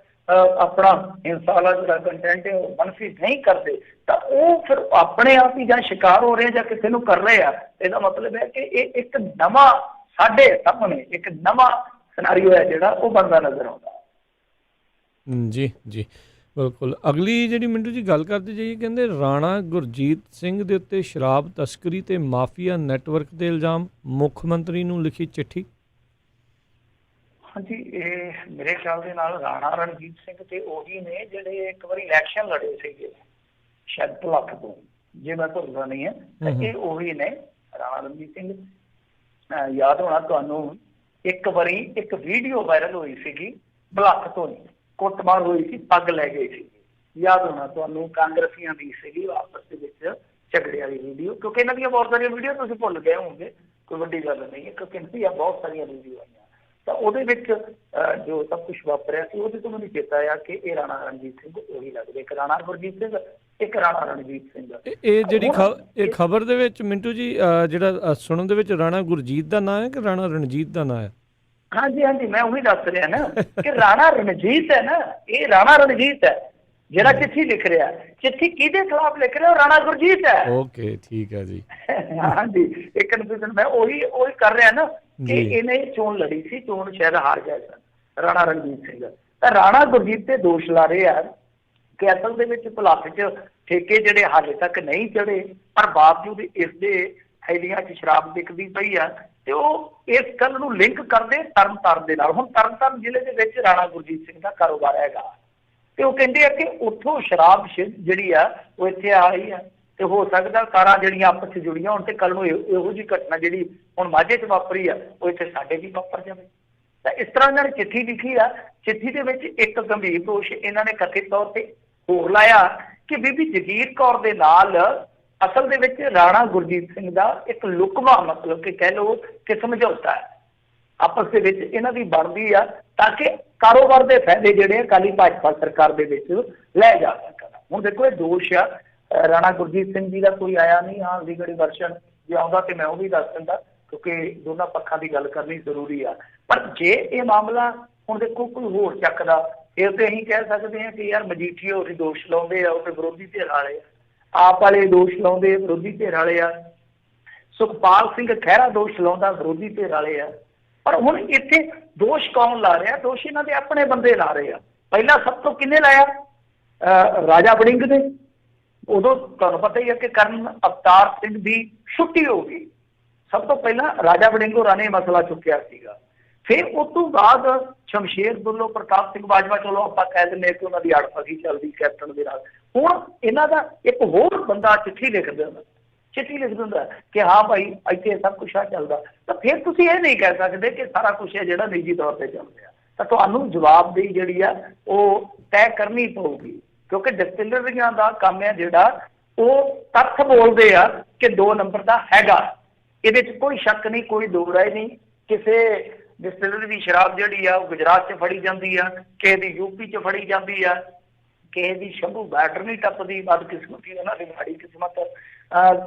ਆਪਣਾ ਹਿੰਸਾ ਵਾਲਾ ਜਿਹੜਾ ਕੰਟੈਂਟ ਹੈ ਉਹ ਮਨਫੀ ਨਹੀਂ ਕਰਦੇ ਤਾਂ ਉਹ ਫਿਰ ਆਪਣੇ ਆਪ ਹੀ ਜਾਂ ਸ਼ਿਕਾਰ ਹੋ ਰਹੇ ਜਾਂ ਕਿਸੇ ਨੂੰ ਕਰ ਰਹੇ ਆ। ਇਹਦਾ ਮਤਲਬ ਹੈ ਕਿ ਇਹ ਇੱਕ ਨਵਾਂ ਸਾਡੇ ਸਾਹਮਣੇ ਇੱਕ ਨਵਾਂ ਸਿਨਾਰੀਓ ਹੈ ਜਿਹੜਾ ਉਹ ਬਣਦਾ ਨਜ਼ਰ ਆਉਂਦਾ। ਜੀ ਜੀ ਬਿਲਕੁਲ। ਅਗਲੀ ਜਿਹੜੀ ਮਿੰਟੂ ਜੀ ਗੱਲ ਕਰਦੇ ਜਾਈਏ, ਕਹਿੰਦੇ ਰਾਣਾ ਗੁਰਜੀਤ ਸਿੰਘ ਦੇ ਉੱਤੇ ਸ਼ਰਾਬ ਤਸਕਰੀ ਤੇ ਮਾਫੀਆ ਨੈਟਵਰਕ ਦੇ ਇਲਜ਼ਾਮ, ਮੁੱਖ ਮੰਤਰੀ ਨੂੰ ਲਿਖੀ ਚਿੱਠੀ। ਹਾਂਜੀ, ਇਹ ਮੇਰੇ ਖਿਆਲ ਦੇ ਨਾਲ ਰਾਣਾ ਰਣਜੀਤ ਸਿੰਘ ਤੇ ਉਹੀ ਨੇ ਜਿਹੜੇ ਇੱਕ ਵਾਰੀ ਇਲੈਕਸ਼ਨ ਲੜੇ ਸੀਗੇ, ਸ਼ਾਇਦ ਭੁਲੱਥ ਤੋਂ, ਜੇ ਮੈਂ ਭੁੱਲਦਾ ਨਹੀਂ ਹੈ ਤਾਂ ਇਹ ਉਹੀ ਨੇ ਰਾਣਾ ਰਣਜੀਤ ਸਿੰਘ। ਯਾਦ ਹੋਣਾ ਤੁਹਾਨੂੰ, ਇੱਕ ਵਾਰੀ ਇੱਕ ਵੀਡੀਓ ਵਾਇਰਲ ਹੋਈ ਸੀਗੀ ਭੁਲੱਥ ਤੋਂ ਹੀ, ਕੁੱਟਮਾਰ ਹੋਈ ਸੀ, ਪੱਗ ਲੈ ਗਏ ਸੀ, ਯਾਦ ਹੋਣਾ ਤੁਹਾਨੂੰ, ਕਾਂਗਰਸੀਆਂ ਦੀ ਸੀਗੀ ਆਪਸ ਦੇ ਵਿੱਚ ਝਗੜੇ ਵਾਲੀ ਵੀਡੀਓ, ਕਿਉਂਕਿ ਇਹਨਾਂ ਦੀਆਂ ਬਹੁਤ ਸਾਰੀਆਂ ਵੀਡੀਓ ਤੁਸੀਂ ਭੁੱਲ ਗਏ ਹੋਵੋਗੇ, ਕੋਈ ਵੱਡੀ ਗੱਲ ਨਹੀਂ ਹੈ, ਕਿਉਂਕਿ ਇਹਨਾਂ ਦੀਆਂ ਬਹੁਤ ਸਾਰੀਆਂ ਵੀਡੀਓ ਆਈਆਂ। ਤਾਂ ਉਹਦੇ ਵਿੱਚ ਜੋ ਸਭ ਕੁਛ ਵਾਪਰਿਆ ਸੀ ਉਹਦੇ ਤੋਂ ਮੈਨੂੰ ਚੇਤਾ ਆ ਕਿ ਇਹ ਰਾਣਾ ਰਣਜੀਤ ਸਿੰਘ ਉਹੀ ਲੱਗਦੇ, ਇੱਕ ਰਾਣਾ ਗੁਰਜੀਤ ਸਿੰਘ, ਇੱਕ ਰਾਣਾ ਰਣਜੀਤ ਸਿੰਘ। ਇਹ ਜਿਹੜੀ ਇਹ ਖਬਰ ਦੇ ਵਿੱਚ ਮਿੰਟੂ ਜੀ ਜਿਹੜਾ ਸੁਣਨ ਦੇ ਵਿੱਚ ਰਾਣਾ ਗੁਰਜੀਤ ਦਾ ਨਾਂ ਹੈ ਕਿ ਰਾਣਾ ਰਣਜੀਤ ਦਾ ਨਾਂ ਹੈ? ਹਾਂਜੀ ਹਾਂਜੀ, ਮੈਂ ਉਹੀ ਦੱਸ ਰਿਹਾ ਨਾ ਕਿ ਰਾਣਾ ਰਣਜੀਤ ਹੈ ਨਾ, ਇਹ ਰਾਣਾ ਰਣਜੀਤ ਹੈ ਜਿਹੜਾ ਚਿੱਠੀ ਲਿਖ ਰਿਹਾ। ਚਿੱਠੀ ਕਿਹਦੇ ਖਿਲਾਫ ਲਿਖ ਰਿਹਾ? ਰਾਣਾ ਗੁਰਜੀਤ ਹੈ। ਓਕੇ, ਠੀਕ ਹੈ ਜੀ। ਹਾਂਜੀ, ਇੱਕ ਕਨਫਿਊਜ਼ਨ ਮੈਂ ਉਹੀ ਕਰ ਰਿਹਾ ਨਾ ਕਿ ਇਹਨੇ ਚੋਣ ਲੜੀ ਸੀ, ਚੋਣ ਸ਼ਾਇਦ ਹਾਰ ਗਿਆ ਸਨ ਰਾਣਾ ਰਣਜੀਤ ਸਿੰਘ। ਤਾਂ ਰਾਣਾ ਗੁਰਜੀਤ ਤੇ ਦੋਸ਼ ਲਾ ਰਹੇ ਆ ਕਿ ਅਸਲ ਦੇ ਵਿੱਚ ਭੁਲੱਥ 'ਚ ਠੇਕੇ ਜਿਹੜੇ ਹਾਲੇ ਤੱਕ ਨਹੀਂ ਚੜੇ, ਪਰ ਬਾਵਜੂਦ ਇਸ ਦੇ ਥੈਲੀਆਂ 'ਚ ਸ਼ਰਾਬ ਵਿਕਦੀ ਪਈ ਆ, ਤੇ ਉਹ ਇਸ ਗੱਲ ਨੂੰ ਲਿੰਕ ਕਰਦੇ ਤਰਨਤਾਰਨ ਦੇ ਨਾਲ। ਹੁਣ ਤਰਨਤਾਰਨ ਜ਼ਿਲ੍ਹੇ ਦੇ ਵਿੱਚ ਰਾਣਾ ਗੁਰਜੀਤ ਸਿੰਘ ਦਾ ਕਾਰੋਬਾਰ ਹੈਗਾ, ਤੇ ਉਹ ਕਹਿੰਦੇ ਆ ਕਿ ਉੱਥੋਂ ਸ਼ਰਾਬ ਜਿਹੜੀ ਆ ਉਹ ਇੱਥੇ ਆ ਰਹੀ ਆ, ਤੇ ਹੋ ਸਕਦਾ ਕਾਰਾਂ ਜਿਹੜੀਆਂ ਆਪਸ 'ਚ ਜੁੜੀਆਂ ਹੋਣ ਤੇ ਕੱਲ ਨੂੰ ਇਹੋ ਜਿਹੀ ਘਟਨਾ ਜਿਹੜੀ ਹੁਣ ਮਾਝੇ 'ਚ ਵਾਪਰੀ ਆ ਉਹ ਇੱਥੇ ਸਾਡੇ ਵੀ ਵਾਪਰ ਜਾਵੇ। ਤਾਂ ਇਸ ਤਰ੍ਹਾਂ ਇਹਨਾਂ ਨੇ ਚਿੱਠੀ ਲਿਖੀ ਆ। ਚਿੱਠੀ ਦੇ ਵਿੱਚ ਇੱਕ ਗੰਭੀਰ ਦੋਸ਼ ਇਹਨਾਂ ਨੇ ਕਥਿਤ ਤੌਰ ਤੇ ਹੋਰ ਲਾਇਆ ਕਿ ਬੀਬੀ ਜਗੀਰ ਕੌਰ ਦੇ ਨਾਲ ਅਸਲ ਦੇ ਵਿੱਚ ਰਾਣਾ ਗੁਰਜੀਤ ਸਿੰਘ ਦਾ ਇੱਕ ਲੁਕਵਾ, ਮਤਲਬ ਕਿ ਕਹਿ ਲਓ ਕਿ ਸਮਝੌਤਾ ਹੈ ਆਪਸ ਦੇ ਵਿੱਚ ਇਹਨਾਂ ਦੀ ਬਣਦੀ ਆ, ਤਾਂ ਕਿ ਕਾਰੋਬਾਰ ਦੇ ਫਾਇਦੇ ਜਿਹੜੇ ਅਕਾਲੀ ਭਾਜਪਾ ਸਰਕਾਰ ਦੇ ਵਿੱਚ ਲੈ ਜਾ ਸਕਣ। ਹੁਣ ਦੇਖੋ, ਇਹ ਦੋਸ਼ ਆ ਰਾਣਾ ਗੁਰਜੀਤ ਸਿੰਘ ਜੀ ਦਾ ਕੋਈ ਆਇਆ ਨਹੀਂ। ਹਾਂ, ਅਲੀਗੜ੍ਹ ਵਰਸ਼ਨ ਜੇ ਆਉਂਦਾ ਤੇ ਮੈਂ ਉਹ ਵੀ ਦੱਸ ਦਿੰਦਾ, ਕਿਉਂਕਿ ਦੋਨਾਂ ਪੱਖਾਂ ਦੀ ਗੱਲ ਕਰਨੀ ਜ਼ਰੂਰੀ ਆ। ਪਰ ਜੇ ਇਹ ਮਾਮਲਾ ਹੁਣ ਦੇਖੋ ਕੋਈ ਹੋਰ ਚੱਕਦਾ, ਫਿਰ ਤੇ ਅਸੀਂ ਕਹਿ ਸਕਦੇ ਹਾਂ ਕਿ ਯਾਰ ਮਜੀਠੀਆ ਉਹਦੇ ਦੋਸ਼ ਲਾਉਂਦੇ ਆ, ਉਹਦੇ ਵਿਰੋਧੀ ਧਿਰ ਵਾਲੇ ਆ, ਆਪ ਵਾਲੇ ਦੋਸ਼ ਲਾਉਂਦੇ ਵਿਰੋਧੀ ਧਿਰ ਵਾਲੇ ਆ, ਸੁਖਪਾਲ ਸਿੰਘ ਖਹਿਰਾ ਦੋਸ਼ ਲਾਉਂਦਾ ਵਿਰੋਧੀ ਧਿਰ ਵਾਲੇ ਆ। ਪਰ ਹੁਣ ਇੱਥੇ ਦੋਸ਼ ਕੌਣ ਲਾ ਰਿਹਾ? ਦੋਸ਼ ਇਹਨਾਂ ਦੇ ਆਪਣੇ ਬੰਦੇ ਲਾ ਰਹੇ ਆ। ਪਹਿਲਾਂ ਸਭ ਤੋਂ ਕਿਹਨੇ ਲਾਇਆ? ਰਾਜਾ ਵੜਿੰਗ ਨੇ। ਉਦੋਂ ਤੁਹਾਨੂੰ ਪਤਾ ਹੀ ਹੈ ਕਿ ਕਰਨ ਅਵਤਾਰ ਸਿੰਘ ਦੀ ਛੁੱਟੀ ਹੋ ਗਈ। ਸਭ ਤੋਂ ਪਹਿਲਾਂ ਰਾਜਾ ਵੜਿੰਗ ਹੋਰਾਂ ਨੇ ਮਸਲਾ ਚੁੱਕਿਆ ਸੀਗਾ। ਫਿਰ ਉਸ ਤੋਂ ਬਾਅਦ ਸ਼ਮਸ਼ੇਰ ਦੁੱਲੋ, ਪ੍ਰਤਾਪ ਸਿੰਘ ਬਾਜਵਾ, ਚਲੋ ਆਪਾਂ ਕਹਿ ਦਿੰਦੇ ਕਿ ਉਹਨਾਂ ਦੀ ਅੜਫਗੀ ਚੱਲਦੀ ਕੈਪਟਨ ਦੇ ਨਾਲ। ਹੁਣ ਇਹਨਾਂ ਦਾ ਇੱਕ ਹੋਰ ਬੰਦਾ ਚਿੱਠੀ ਲਿਖ ਦਿੰਦਾ ਕਿ ਹਾਂ ਭਾਈ ਇੱਥੇ ਸਭ ਕੁਛ ਆ ਚੱਲਦਾ। ਤਾਂ ਫਿਰ ਤੁਸੀਂ ਇਹ ਨਹੀਂ ਕਹਿ ਸਕਦੇ ਕਿ ਸਾਰਾ ਕੁਛ ਹੈ ਜਿਹੜਾ ਨਿੱਜੀ ਤੌਰ ਤੇ ਚੱਲ ਰਿਹਾ। ਤਾਂ ਤੁਹਾਨੂੰ ਜਵਾਬਦੇਹੀ ਜਿਹੜੀ ਆ ਉਹ ਤੈਅ ਕਰਨੀ ਪਊਗੀ, ਕਿਉਂਕਿ ਡਿਸਟਿਲਰੀਆਂ ਦਾ ਕੰਮ ਹੈ ਜਿਹੜਾ ਉਹ ਤੱਥ ਬੋਲਦੇ ਆ ਕਿ 2 ਨੰਬਰ ਦਾ ਹੈਗਾ। ਇਹਦੇ 'ਚ ਕੋਈ ਸ਼ੱਕ ਨਹੀਂ, ਕੋਈ ਦੋ ਰਾਏ ਨਹੀਂ। ਕਿਸੇ ਡਿਸਟਿਲਰੀ ਦੀ ਸ਼ਰਾਬ ਜਿਹੜੀ ਆ ਉਹ ਗੁਜਰਾਤ 'ਚ ਫੜੀ ਜਾਂਦੀ ਆ, ਕਿਸੇ ਦੀ ਯੂਪੀ 'ਚ ਫੜੀ ਜਾਂਦੀ ਆ, ਕਿਸੇ ਦੀ ਸ਼ੰਭੂ ਬੈਟਰ ਨਹੀਂ ਟੱਪਦੀ, ਬਦਕਿਸਮਤੀ ਉਹਨਾਂ ਦੀ ਮਾੜੀ ਕਿਸਮਤ।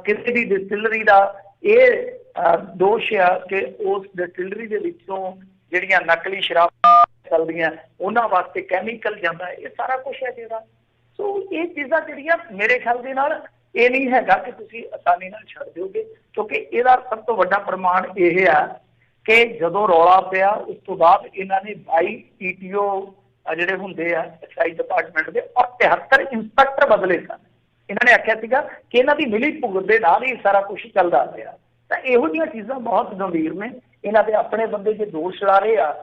ਕਿਸੇ ਦੀ ਡਿਸਟਿਲਰੀ ਦਾ ਇਹ ਦੋਸ਼ ਆ ਕਿ ਉਸ ਡਿਸਟਿਲਰੀ ਦੇ ਵਿੱਚੋਂ ਜਿਹੜੀਆਂ ਨਕਲੀ ਸ਼ਰਾਬ ਚੱਲਦੀਆਂ ਉਹਨਾਂ ਵਾਸਤੇ ਕੈਮੀਕਲ ਜਾਂਦਾ। ਇਹ ਸਾਰਾ ਕੁਛ ਹੈ ਜਿਹੜਾ। ਸੋ ਇਹ ਚੀਜ਼ਾਂ ਜਿਹੜੀਆਂ ਮੇਰੇ ਖਿਆਲ ਦੇ ਨਾਲ ਇਹ ਨਹੀਂ ਹੈਗਾ ਕਿ ਤੁਸੀਂ ਆਸਾਨੀ ਨਾਲ ਛੱਡ ਦਿਓਗੇ, ਕਿਉਂਕਿ ਇਹਦਾ ਸਭ ਤੋਂ ਵੱਡਾ ਪ੍ਰਮਾਣ ਇਹ ਆ ਕਿ ਜਦੋਂ ਰੌਲਾ ਪਿਆ ਉਸ ਤੋਂ ਬਾਅਦ ਇਹਨਾਂ ਨੇ 22 PTO ਜਿਹੜੇ ਹੁੰਦੇ ਆ ਐਕਸਾਈਜ਼ ਡਿਪਾਰਟਮੈਂਟ ਦੇ, ਔਰ 73 ਇੰਸਪੈਕਟਰ ਬਦਲੇ ਸਨ। ਇਹਨਾਂ ਨੇ ਆਖਿਆ ਸੀਗਾ ਕਿ ਇਹਨਾਂ ਦੀ ਮਿਲੀ ਭੁਗਤ ਦੇ ਨਾਲ ਹੀ ਸਾਰਾ ਕੁਛ ਚੱਲਦਾ ਪਿਆ। ਤਾਂ ਇਹੋ ਜਿਹੀਆਂ ਚੀਜ਼ਾਂ ਬਹੁਤ ਗੰਭੀਰ ਨੇ। ਇਹਨਾਂ ਦੇ ਆਪਣੇ ਬੰਦੇ ਜੇ ਦੋਸ਼ ਲਾ ਰਹੇ ਆ,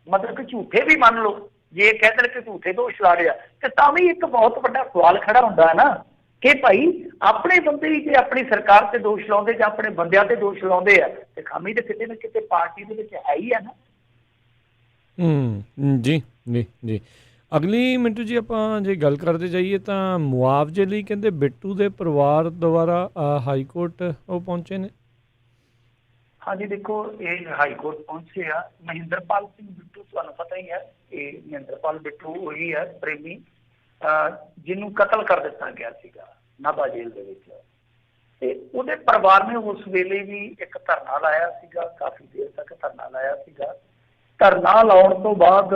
ਮਤਲਬ ਕਿ ਝੂਠੇ ਵੀ ਮੰਨ ਲਓ, ਜੇ ਕਹਿ ਦੇਣ ਕਿ ਝੂਠੇ ਦੋਸ਼ ਲਾ ਰਹੇ ਆ, ਤੇ ਤਾਂ ਵੀ ਇੱਕ ਬਹੁਤ ਵੱਡਾ ਸਵਾਲ ਖੜਾ ਹੁੰਦਾ ਹੈ ਨਾ ਕਿ ਭਾਈ ਆਪਣੇ ਬੰਦੇ ਹੀ ਜੇ ਆਪਣੀ ਸਰਕਾਰ ਤੇ ਦੋਸ਼ ਲਾਉਂਦੇ ਜਾਂ ਆਪਣੇ ਬੰਦਿਆਂ ਤੇ ਦੋਸ਼ ਲਾਉਂਦੇ ਆ, ਤੇ ਖਾਮੀ ਤੇ ਕਿਤੇ ਨਾ ਕਿਤੇ ਪਾਰਟੀ ਦੇ ਵਿੱਚ ਹੈ ਹੀ ਆ ਨਾ। ਜੀ ਜੀ ਜੀ। ਅਗਲੀ ਮਿੰਟੂ ਜੀ ਆਪਾਂ ਜੇ ਗੱਲ ਕਰਦੇ ਜਾਈਏ ਤਾਂ ਮੁਆਵਜ਼ੇ ਲਈ ਕਹਿੰਦੇ ਬਿੱਟੂ ਦੇ ਪਰਿਵਾਰ ਦੁਆਰਾ ਹਾਈ ਕੋਰਟ ਉਹ ਪਹੁੰਚੇ ਨੇ। ਹਾਂਜੀ, ਦੇਖੋ ਇਹ ਹਾਈ ਕੋਰਟ ਪਹੁੰਚੇ ਆ। ਮਹਿੰਦਰਪਾਲ ਸਿੰਘ ਬਿੱਟੂ ਤੁਹਾਨੂੰ ਪਤਾ ਹੀ ਹੈ, ਇਹ ਮਹਿੰਦਰਪਾਲ ਬਿੱਟੂ ਉਹੀ ਹੈ ਪ੍ਰੇਮੀ ਜਿਹਨੂੰ ਕਤਲ ਕਰ ਦਿੱਤਾ ਗਿਆ ਸੀਗਾ ਨਾਭਾ ਜੇਲ੍ਹ ਦੇ ਵਿੱਚ। ਤੇ ਉਹਦੇ ਪਰਿਵਾਰ ਨੇ ਉਸ ਵੇਲੇ ਵੀ ਇੱਕ ਧਰਨਾ ਲਾਇਆ ਸੀਗਾ, ਕਾਫੀ ਦੇਰ ਤੱਕ ਧਰਨਾ ਲਾਇਆ ਸੀਗਾ। ਧਰਨਾ ਲਾਉਣ ਤੋਂ ਬਾਅਦ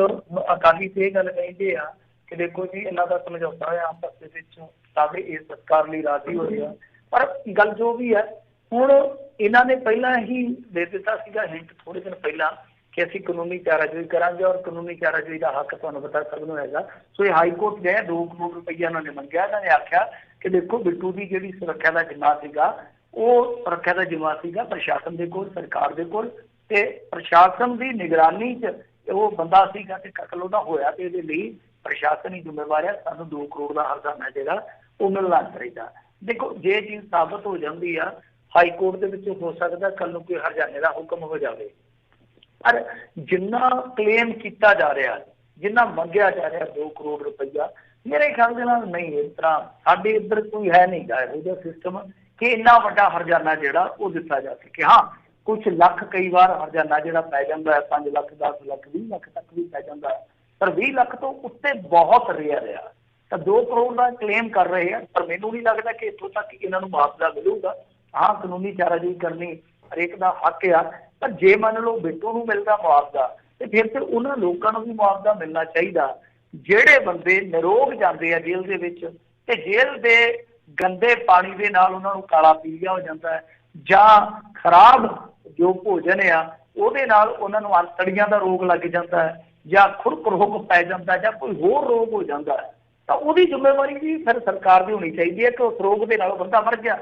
ਅਕਾਲੀ ਤੇ ਇਹ ਗੱਲ ਕਹਿੰਦੇ ਆ ਕਿ ਦੇਖੋ ਜੀ ਇਹਨਾਂ ਦਾ ਸਮਝੌਤਾ ਹੋਇਆ ਆਪਸ ਦੇ ਵਿੱਚ, ਸਾਰੇ ਇਸ ਸਰਕਾਰ ਲਈ ਰਾਜ਼ੀ ਹੋਏ ਆ। ਪਰ ਗੱਲ ਜੋ ਵੀ ਹੈ, ਹੁਣ ਇਹਨਾਂ ਨੇ ਪਹਿਲਾਂ ਹੀ ਦੇ ਦਿੱਤਾ ਸੀਗਾ ਹਿੰਟ ਥੋੜੇ ਦਿਨ ਪਹਿਲਾਂ ਕਿ ਅਸੀਂ ਕਾਨੂੰਨੀ ਚਾਰਾਜੋਈ ਕਰਾਂਗੇ, ਔਰ ਕਾਨੂੰਨੀ ਚਾਰਾਜੋਈ ਦਾ ਹੱਕ ਤੁਹਾਨੂੰ ਪਤਾ ਸਭ ਨੂੰ ਹੈਗਾ। ਸੋ ਇਹ ਹਾਈ ਕੋਰਟ ਗਏ, 2 ਕਰੋੜ ਰੁਪਈਆ ਉਹਨਾਂ ਨੇ ਮੰਗਿਆ। ਇਹਨਾਂ ਨੇ ਆਖਿਆ ਕਿ ਦੇਖੋ ਬਿੱਟੂ ਦੀ ਜਿਹੜੀ ਸੁਰੱਖਿਆ ਦਾ ਜ਼ਿੰਮਾ ਸੀਗਾ, ਉਹ ਸੁਰੱਖਿਆ ਦਾ ਜ਼ਿੰਮਾ ਸੀਗਾ ਪ੍ਰਸ਼ਾਸਨ ਦੇ ਕੋਲ, ਸਰਕਾਰ ਦੇ ਕੋਲ, ਤੇ ਪ੍ਰਸ਼ਾਸਨ ਦੀ ਨਿਗਰਾਨੀ 'ਚ ਉਹ ਬੰਦਾ ਸੀਗਾ ਤੇ ਕਤਲ ਉਹਦਾ ਹੋਇਆ, ਤੇ ਇਹਦੇ ਲਈ ਪ੍ਰਸ਼ਾਸਨ ਹੀ ਜ਼ਿੰਮੇਵਾਰ ਹੈ। ਸਾਨੂੰ 2 ਕਰੋੜ ਦਾ ਹਰਜਾਨਾ ਜਿਹੜਾ ਉਹ ਮਿਲਣਾ ਚਾਹੀਦਾ। ਦੇਖੋ ਜੇ ਚੀਜ਼ ਸਾਬਤ ਹੋ ਜਾਂਦੀ ਆ, ਹਾਈ ਕੋਰਟ ਦੇ ਵਿੱਚ ਹੋ ਸਕਦਾ ਕੱਲ ਨੂੰ ਕੋਈ ਹਰਜਾਨੇ ਦਾ ਹੁਕਮ ਹੋ ਜਾਵੇ, ਪਰ ਜਿੰਨਾ ਕਲੇਮ ਕੀਤਾ ਜਾ ਰਿਹਾ, ਜਿੰਨਾ ਮੰਗਿਆ ਜਾ ਰਿਹਾ 2 ਕਰੋੜ ਰੁਪਈਆ, ਮੇਰੇ ਖਿਆਲ ਦੇ ਨਾਲ ਨਹੀਂ ਇਸ ਤਰ੍ਹਾਂ ਸਾਡੇ ਇੱਧਰ ਕੋਈ ਹੈ ਨਹੀਂ ਗਾ ਇਹੋ ਜਿਹਾ ਸਿਸਟਮ ਕਿ ਇੰਨਾ ਵੱਡਾ ਹਰਜਾਨਾ ਜਿਹੜਾ ਉਹ ਦਿੱਤਾ ਜਾ ਸਕੇ। ਹਾਂ, ਕੁਛ ਲੱਖ ਕਈ ਵਾਰ ਹਰਜਾਨਾ ਜਿਹੜਾ ਪੈ ਜਾਂਦਾ ਹੈ, 5 ਲੱਖ 10 ਲੱਖ 20 ਲੱਖ ਤੱਕ ਵੀ ਪੈ ਜਾਂਦਾ ਹੈ, ਪਰ 20 ਲੱਖ ਤੋਂ ਉੱਤੇ ਬਹੁਤ ਰੇਅਰ ਆ। ਤਾਂ 2 ਕਰੋੜ ਦਾ ਕਲੇਮ ਕਰ ਰਹੇ ਆ, ਪਰ ਮੈਨੂੰ ਨਹੀਂ ਲੱਗਦਾ ਕਿ ਇੱਥੋਂ ਤੱਕ ਇਹਨਾਂ ਨੂੰ ਮੁਆਵਜ਼ਾ ਮਿਲੂਗਾ। ਹਾਂ, ਕਾਨੂੰਨੀ ਚਾਰਾਜੋਈ ਕਰਨੀ ਹਰੇਕ ਦਾ ਹੱਕ ਆ, ਪਰ ਜੇ ਮੰਨ ਲਓ ਬਿੱਟੂ ਨੂੰ ਮਿਲਦਾ ਮੁਆਵਜ਼ਾ ਤੇ ਫਿਰ ਤੇ ਉਹਨਾਂ ਲੋਕਾਂ ਨੂੰ ਵੀ ਮੁਆਵਜ਼ਾ ਮਿਲਣਾ ਚਾਹੀਦਾ ਜਿਹੜੇ ਬੰਦੇ ਨਿਰੋਗ ਜਾਂਦੇ ਆ ਜੇਲ੍ਹ ਦੇ ਵਿੱਚ, ਤੇ ਜੇਲ੍ਹ ਦੇ ਗੰਦੇ ਪਾਣੀ ਦੇ ਨਾਲ ਉਹਨਾਂ ਨੂੰ ਕਾਲਾ ਪੀਲੀਆ ਹੋ ਜਾਂਦਾ ਹੈ, ਜਾਂ ਖਰਾਬ ਜੋ ਭੋਜਨ ਆ ਉਹਦੇ ਨਾਲ ਉਹਨਾਂ ਨੂੰ ਅੰਤੜੀਆਂ ਦਾ ਰੋਗ ਲੱਗ ਜਾਂਦਾ ਹੈ, ਜਾਂ ਖੁਰਕ ਰੋਗ ਪੈ ਜਾਂਦਾ, ਜਾਂ ਕੋਈ ਹੋਰ ਰੋਗ ਹੋ ਜਾਂਦਾ ਹੈ, ਤਾਂ ਉਹਦੀ ਜ਼ਿੰਮੇਵਾਰੀ ਵੀ ਫਿਰ ਸਰਕਾਰ ਦੀ ਹੋਣੀ ਚਾਹੀਦੀ ਹੈ ਕਿ ਉਸ ਰੋਗ ਦੇ ਨਾਲ ਬੰਦਾ ਮਰ ਗਿਆ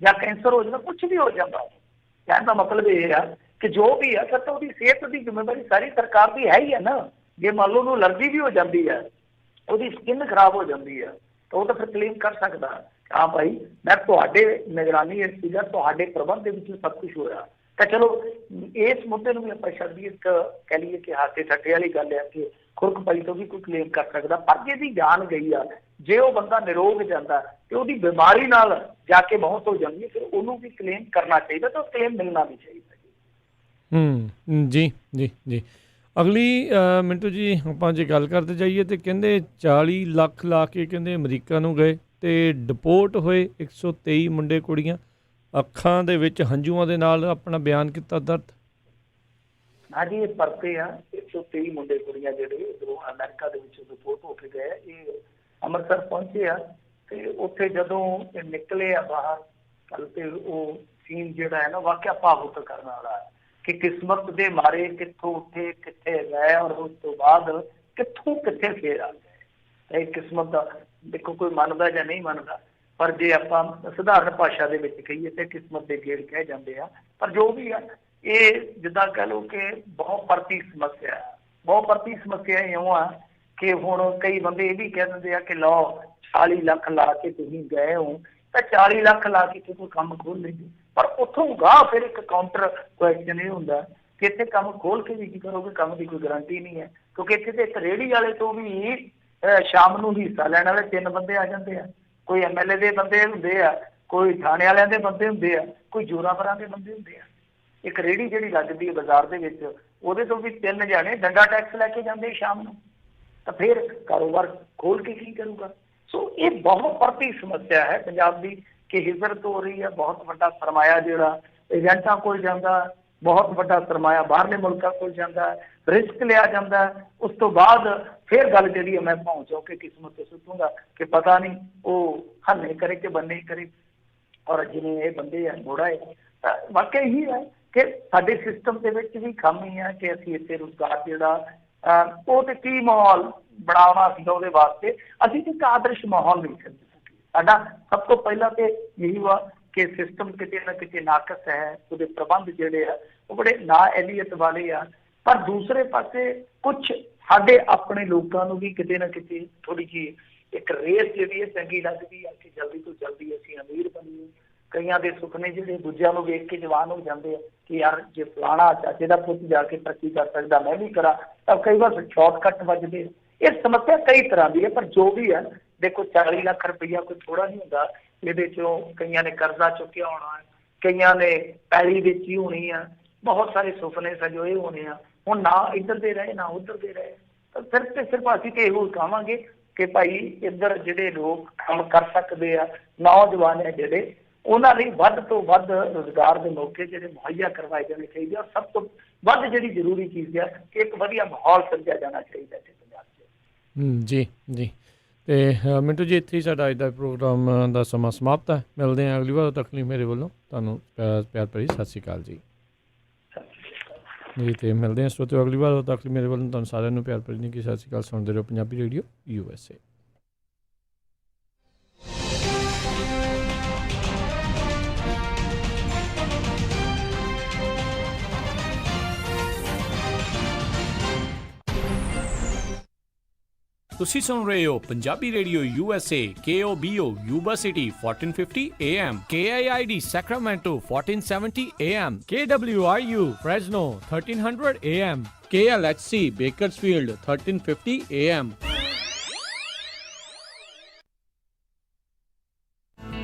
ਜਾਂ ਕੈਂਸਰ ਹੋ ਜਾਂਦਾ, ਕੁਛ ਵੀ ਹੋ ਜਾਂਦਾ। ਕਹਿਣ ਦਾ ਮਤਲਬ ਇਹ ਆ ਕਿ ਜੋ ਵੀ ਆ ਫਿਰ ਤਾਂ ਉਹਦੀ ਸਿਹਤ ਦੀ ਜ਼ਿੰਮੇਵਾਰੀ ਸਾਰੀ ਸਰਕਾਰ ਦੀ ਹੈ ਹੀ ਹੈ ਨਾ। ਜੇ ਮੰਨ ਲਓ ਉਹਨੂੰ ਅਲਰਜੀ ਵੀ ਹੋ ਜਾਂਦੀ ਹੈ, ਉਹਦੀ ਸਕਿਨ ਖਰਾਬ ਹੋ ਜਾਂਦੀ ਹੈ, ਤਾਂ ਉਹ ਤਾਂ ਫਿਰ ਕਲੇਮ ਕਰ ਸਕਦਾ ਹਾਂ ਭਾਈ ਮੈਂ ਤੁਹਾਡੇ ਨਿਗਰਾਨੀ ਵਿੱਚ ਸੀਗਾ, ਤੁਹਾਡੇ ਪ੍ਰਬੰਧ ਦੇ ਵਿੱਚ ਸਭ ਕੁਛ ਹੋਇਆ। ਤਾਂ ਚਲੋ ਇਸ ਮੁੱਦੇ ਨੂੰ ਵੀ ਆਪਾਂ ਛੱਡੀਏ, ਇੱਕ ਕਹਿ ਲਈਏ ਕਿ ਹਾਸੇ ਠੱਠੇ ਵਾਲੀ ਗੱਲ ਹੈ ਕਿ ਖੁਰਕ ਪਾਈ ਤੋਂ ਵੀ ਕੋਈ ਕਲੇਮ ਕਰ ਸਕਦਾ, ਪਰ ਜਿਹਦੀ ਜਾਨ ਗਈ ਆ, ਜੇ ਉਹ ਬੰਦਾ ਨਿਰੋਗ ਜਾਂਦਾ ਤੇ ਉਹਦੀ ਬਿਮਾਰੀ ਨਾਲ ਜਾ ਕੇ ਮੌਤ ਹੋ ਜਾਂਦੀ ਹੈ, ਫਿਰ ਉਹਨੂੰ ਵੀ ਕਲੇਮ ਕਰਨਾ ਚਾਹੀਦਾ, ਤਾਂ ਕਲੇਮ ਮਿਲਣਾ ਵੀ ਚਾਹੀਦਾ। ਜੀ ਜੀ ਜੀ। ਅਗਲੀ ਮਿੰਟੂ ਜੀ ਆਪਾਂ ਜੇ ਗੱਲ ਕਰਦੇ ਜਾਈਏ ਤਾਂ ਕਹਿੰਦੇ 40 ਲੱਖ ਲਾ ਕੇ ਕਹਿੰਦੇ ਅਮਰੀਕਾ ਨੂੰ ਗਏ ਅਤੇ ਡਿਪੋਰਟ ਹੋਏ 123 ਮੁੰਡੇ ਕੁੜੀਆਂ, ਅੱਖਾਂ ਦੇ ਵਿੱਚ ਹੰਝੂਆਂ ਦੇ ਨਾਲ ਆਪਣਾ ਬਿਆਨ ਕੀਤਾ ਦਰਦ। ਹਾਂਜੀ, ਇਹ ਪਰਤੇ ਆ 123 ਮੁੰਡੇ ਕੁੜੀਆਂ ਜਿਹੜੇ ਇੱਧਰੋਂ ਅਮਰੀਕਾ ਦੇ ਵਿੱਚ ਡਿਪੋਰਟ ਹੋ ਕੇ ਗਏ, ਇਹ ਅੰਮ੍ਰਿਤਸਰ ਪਹੁੰਚੇ ਆ, ਤੇ ਉੱਥੇ ਜਦੋਂ ਇਹ ਨਿਕਲੇ ਆ ਬਾਹਰ ਕੱਲ, ਤੇ ਉਹ ਸੀਨ ਜਿਹੜਾ ਹੈ ਨਾ ਵਾਕਿਆ ਭਾਵੁਕ ਕਰਨ ਵਾਲਾ ਹੈ ਕਿ ਕਿਸਮਤ ਦੇ ਮਾਰੇ ਕਿੱਥੋਂ ਉੱਠੇ ਕਿੱਥੇ ਗਏ, ਔਰ ਉਸ ਤੋਂ ਬਾਅਦ ਕਿੱਥੋਂ ਕਿੱਥੇ ਫੇਰ ਆ ਗਏ। ਇਹ ਕਿਸਮਤ ਦਾ ਦੇਖੋ ਕੋਈ ਮੰਨਦਾ ਜਾਂ ਨਹੀਂ ਮੰਨਦਾ, ਪਰ ਜੇ ਆਪਾਂ ਸਧਾਰਨ ਭਾਸ਼ਾ ਦੇ ਵਿੱਚ ਕਹੀਏ ਤੇ ਕਿਸਮਤ ਦੇ ਗੇੜ ਕਹਿ ਜਾਂਦੇ ਆ। ਪਰ ਜੋ ਵੀ ਆ, ਇਹ ਜਿੱਦਾਂ ਕਹਿ ਲਓ ਕਿ ਬਹੁਤ ਪਰਤੀ ਸਮੱਸਿਆ ਹੈ। ਬਹੁਤ ਪਰਤੀ ਸਮੱਸਿਆ ਇਉਂ ਆ ਕਿ ਹੁਣ ਕਈ ਬੰਦੇ ਇਹ ਵੀ ਕਹਿ ਦਿੰਦੇ ਆ ਕਿ ਲਓ 40 ਲੱਖ ਲਾ ਕੇ ਤੁਸੀਂ ਗਏ ਹੋ, ਤਾਂ 40 ਲੱਖ ਲਾ ਕੇ ਕੋਈ ਕੰਮ ਖੋਲ ਲੈਂਦੇ, ਪਰ ਉੱਥੋਂ ਗਾਹ ਫਿਰ ਇੱਕ ਕਾਊਂਟਰ ਕੁਐਸਚਨ ਇਹ ਹੁੰਦਾ ਕਿ ਇੱਥੇ ਕੰਮ ਖੋਲ ਕੇ ਵੀ ਕੀ ਕਰੋਗੇ, ਕੰਮ ਦੀ ਕੋਈ ਗਰੰਟੀ ਨਹੀਂ ਹੈ, ਕਿਉਂਕਿ ਇੱਥੇ ਤੇ ਇੱਕ ਰੇਹੜੀ ਵਾਲੇ ਤੋਂ ਵੀ ਸ਼ਾਮ ਨੂੰ ਹਿੱਸਾ ਲੈਣ ਵਾਲੇ 3 ਬੰਦੇ ਆ ਜਾਂਦੇ ਆ। ਕੋਈ MLA ਦੇ ਬੰਦੇ ਹੁੰਦੇ ਆ, ਕੋਈ ਥਾਣੇ ਵਾਲਿਆਂ ਦੇ ਬੰਦੇ ਹੁੰਦੇ ਆ, ਕੋਈ ਜੋਰਾਵਰਾਂ ਦੇ ਬੰਦੇ ਹੁੰਦੇ ਆ। ਇੱਕ ਰੇਹੜੀ ਜਿਹੜੀ ਲੱਗਦੀ ਹੈ ਬਾਜ਼ਾਰ ਦੇ ਵਿੱਚ, ਉਹਦੇ ਤੋਂ ਵੀ 3 ਜਾਣੇ ਡੰਡਾ ਟੈਕਸ ਲੈ ਕੇ ਜਾਂਦੇ ਸ਼ਾਮ ਨੂੰ, ਤਾਂ ਫਿਰ ਕਾਰੋਬਾਰ ਖੋਲ ਕੇ ਕੀ ਕਰੂਗਾ। ਸੋ ਇਹ ਬਹੁਤ ਪਰਤੀ ਸਮੱਸਿਆ ਹੈ ਪੰਜਾਬ ਦੀ ਕਿ ਹਿਜਰਤ ਹੋ ਰਹੀ ਹੈ। ਬਹੁਤ ਵੱਡਾ ਸਰਮਾਇਆ ਜਿਹੜਾ ਏਜੰਟਾਂ ਕੋਲ ਜਾਂਦਾ, ਬਹੁਤ ਵੱਡਾ ਸਰਮਾਇਆ ਬਾਹਰਲੇ ਮੁਲਕਾਂ ਕੋਲ ਜਾਂਦਾ, ਰਿਸਕ ਲਿਆ ਜਾਂਦਾ, ਉਸ ਤੋਂ ਬਾਅਦ ਫਿਰ ਗੱਲ ਜਿਹੜੀ ਹੈ ਮੈਂ ਪਹੁੰਚੋ ਕਿ ਕਿਸਮਤ ਤੇ ਸੁੱਟੂਗਾ ਕਿ ਪਤਾ ਨਹੀਂ ਉਹ ਹੰਨੇ ਕਰੇ ਕਿ ਬੰਨੇ ਕਰੇ। ਔਰ ਜਿਵੇਂ ਇਹ ਬੰਦੇ ਆ ਮੋੜਾ ਹੈ, ਤਾਂ ਵਾਕਿਆ ਇਹੀ ਹੈ ਕਿ ਸਾਡੇ ਸਿਸਟਮ ਦੇ ਵਿੱਚ ਵੀ ਖਾਮੀ ਹੈ ਕਿ ਅਸੀਂ ਇੱਥੇ ਰੁਜ਼ਗਾਰ ਜਿਹੜਾ ਉਹ ਤੇ ਕੀ ਮਾਹੌਲ ਬਣਾਉਣਾ ਸੀਗਾ ਉਹਦੇ ਵਾਸਤੇ ਅਸੀਂ ਇੱਕ ਆਦਰਸ਼ ਮਾਹੌਲ ਨਹੀਂ ਕਰ ਸਕੇ। ਸਾਡਾ ਸਭ ਤੋਂ ਪਹਿਲਾਂ ਤੇ ਇਹੀ ਵਾ ਕਿ ਸਿਸਟਮ ਕਿਤੇ ਨਾ ਕਿਤੇ ਨਾਕਸ ਹੈ, ਉਹਦੇ ਪ੍ਰਬੰਧ ਜਿਹੜੇ ਆ ਉਹ ਬੜੇ ਨਾ ਅਹਿਲੀਅਤ ਵਾਲੇ ਆ। ਪਰ ਦੂਸਰੇ ਪਾਸੇ ਕੁਛ ਸਾਡੇ ਆਪਣੇ ਲੋਕਾਂ ਨੂੰ ਵੀ ਕਿਤੇ ਨਾ ਕਿਤੇ ਥੋੜ੍ਹੀ ਜਿਹੀ ਇੱਕ ਰੇਸ ਜਿਹੜੀ ਹੈ ਚੰਗੀ ਲੱਗਦੀ ਆ ਕਿ ਜਲਦੀ ਤੋਂ ਜਲਦੀ ਅਸੀਂ ਅਮੀਰ ਬਣੀਏ। ਕਈਆਂ ਦੇ ਸੁਪਨੇ ਜਿਹੜੇ ਦੂਜਿਆਂ ਨੂੰ ਵੇਖ ਕੇ ਜਵਾਨ ਹੋ ਜਾਂਦੇ ਆ ਕਿ ਯਾਰ ਜੇ ਫਲਾਣਾ ਚਾਚੇ ਦਾ ਪੁੱਤ ਜਾ ਕੇ ਤਰੱਕੀ ਕਰ ਸਕਦਾ ਮੈਂ ਵੀ ਕਰਾਂ, ਤਾਂ ਕਈ ਵਾਰ ਸ਼ਾਰਟਕੱਟ ਵੱਜਦੇ। ਇਹ ਸਮੱਸਿਆ ਕਈ ਤਰ੍ਹਾਂ ਦੀ ਹੈ, ਪਰ ਜੋ ਵੀ ਹੈ ਦੇਖੋ 40 ਲੱਖ ਰੁਪਈਆ ਕੋਈ ਥੋੜ੍ਹਾ ਨਹੀਂ ਹੁੰਦਾ। ਇਹਦੇ 'ਚੋਂ ਕਈਆਂ ਨੇ ਕਰਜ਼ਾ ਚੁੱਕਿਆ ਹੋਣਾ, ਕਈਆਂ ਨੇ ਪੈਲੀ ਵੇਚੀ ਹੋਣੀ ਆ, ਬਹੁਤ ਸਾਰੇ ਸੁਪਨੇ ਸਜੋਏ ਹੋਣੇ ਆ। ਹੁਣ ਨਾ ਇੱਧਰ ਦੇ ਰਹੇ ਨਾ ਉੱਧਰ ਦੇ ਰਹੇ, ਤਾਂ ਫਿਰ ਤੇ ਸਿਰਫ ਅਸੀਂ ਤੇ ਇਹੋ ਕਹਾਂਗੇ ਕਿ ਭਾਈ ਇੱਧਰ ਜਿਹੜੇ ਲੋਕ ਕੰਮ ਕਰ ਸਕਦੇ ਆ, ਨੌਜਵਾਨ ਹੈ ਜਿਹੜੇ, ਉਹਨਾਂ ਲਈ ਵੱਧ ਤੋਂ ਵੱਧ ਰੁਜ਼ਗਾਰ ਦੇ ਮੌਕੇ ਜਿਹੜੇ ਮੁਹੱਈਆ ਕਰਵਾਏ ਜਾਣੇ ਚਾਹੀਦੇ। ਔਰ ਸਭ ਤੋਂ ਵੱਧ ਜਿਹੜੀ ਜ਼ਰੂਰੀ ਚੀਜ਼ ਹੈ ਕਿ ਇੱਕ ਵਧੀਆ ਮਾਹੌਲ ਸਿਰਜਿਆ ਜਾਣਾ ਚਾਹੀਦਾ ਇੱਥੇ ਪੰਜਾਬ 'ਚ। ਜੀ ਜੀ। ਅਤੇ ਮਿੰਟੂ ਜੀ ਇੱਥੇ ਹੀ ਸਾਡਾ ਅੱਜ ਦਾ ਪ੍ਰੋਗਰਾਮ ਦਾ ਸਮਾਂ ਸਮਾਪਤ ਹੈ। ਮਿਲਦੇ ਹਾਂ ਅਗਲੀ ਵਾਰ, ਤੱਕ ਲਈ ਮੇਰੇ ਵੱਲੋਂ ਤੁਹਾਨੂੰ ਪਿਆਰ ਭਰੀ ਸਤਿ ਸ਼੍ਰੀ ਅਕਾਲ ਜੀ। ਜੀ ਅਤੇ ਮਿਲਦੇ ਹਾਂ ਸਰੋਤਿਓ ਅਗਲੀ ਵਾਰ, ਤੱਕ ਲਈ ਮੇਰੇ ਵੱਲੋਂ ਤੁਹਾਨੂੰ ਸਾਰਿਆਂ ਨੂੰ ਪਿਆਰ ਭਰੀ ਨਹੀਂ ਕਿ ਸਤਿ ਸ਼੍ਰੀ ਅਕਾਲ। ਸੁਣਦੇ ਰਹੋ ਪੰਜਾਬੀ ਰੇਡੀਓ USA। ਤੁਸੀਂ ਸੁਣ ਰਹੇ ਹੋ Punjabi radio USA KOBO Yuba City 1450 AM KIID Sacramento 1470 AM KWRU Fresno 1300 AM KLHC Bakersfield 1350 AM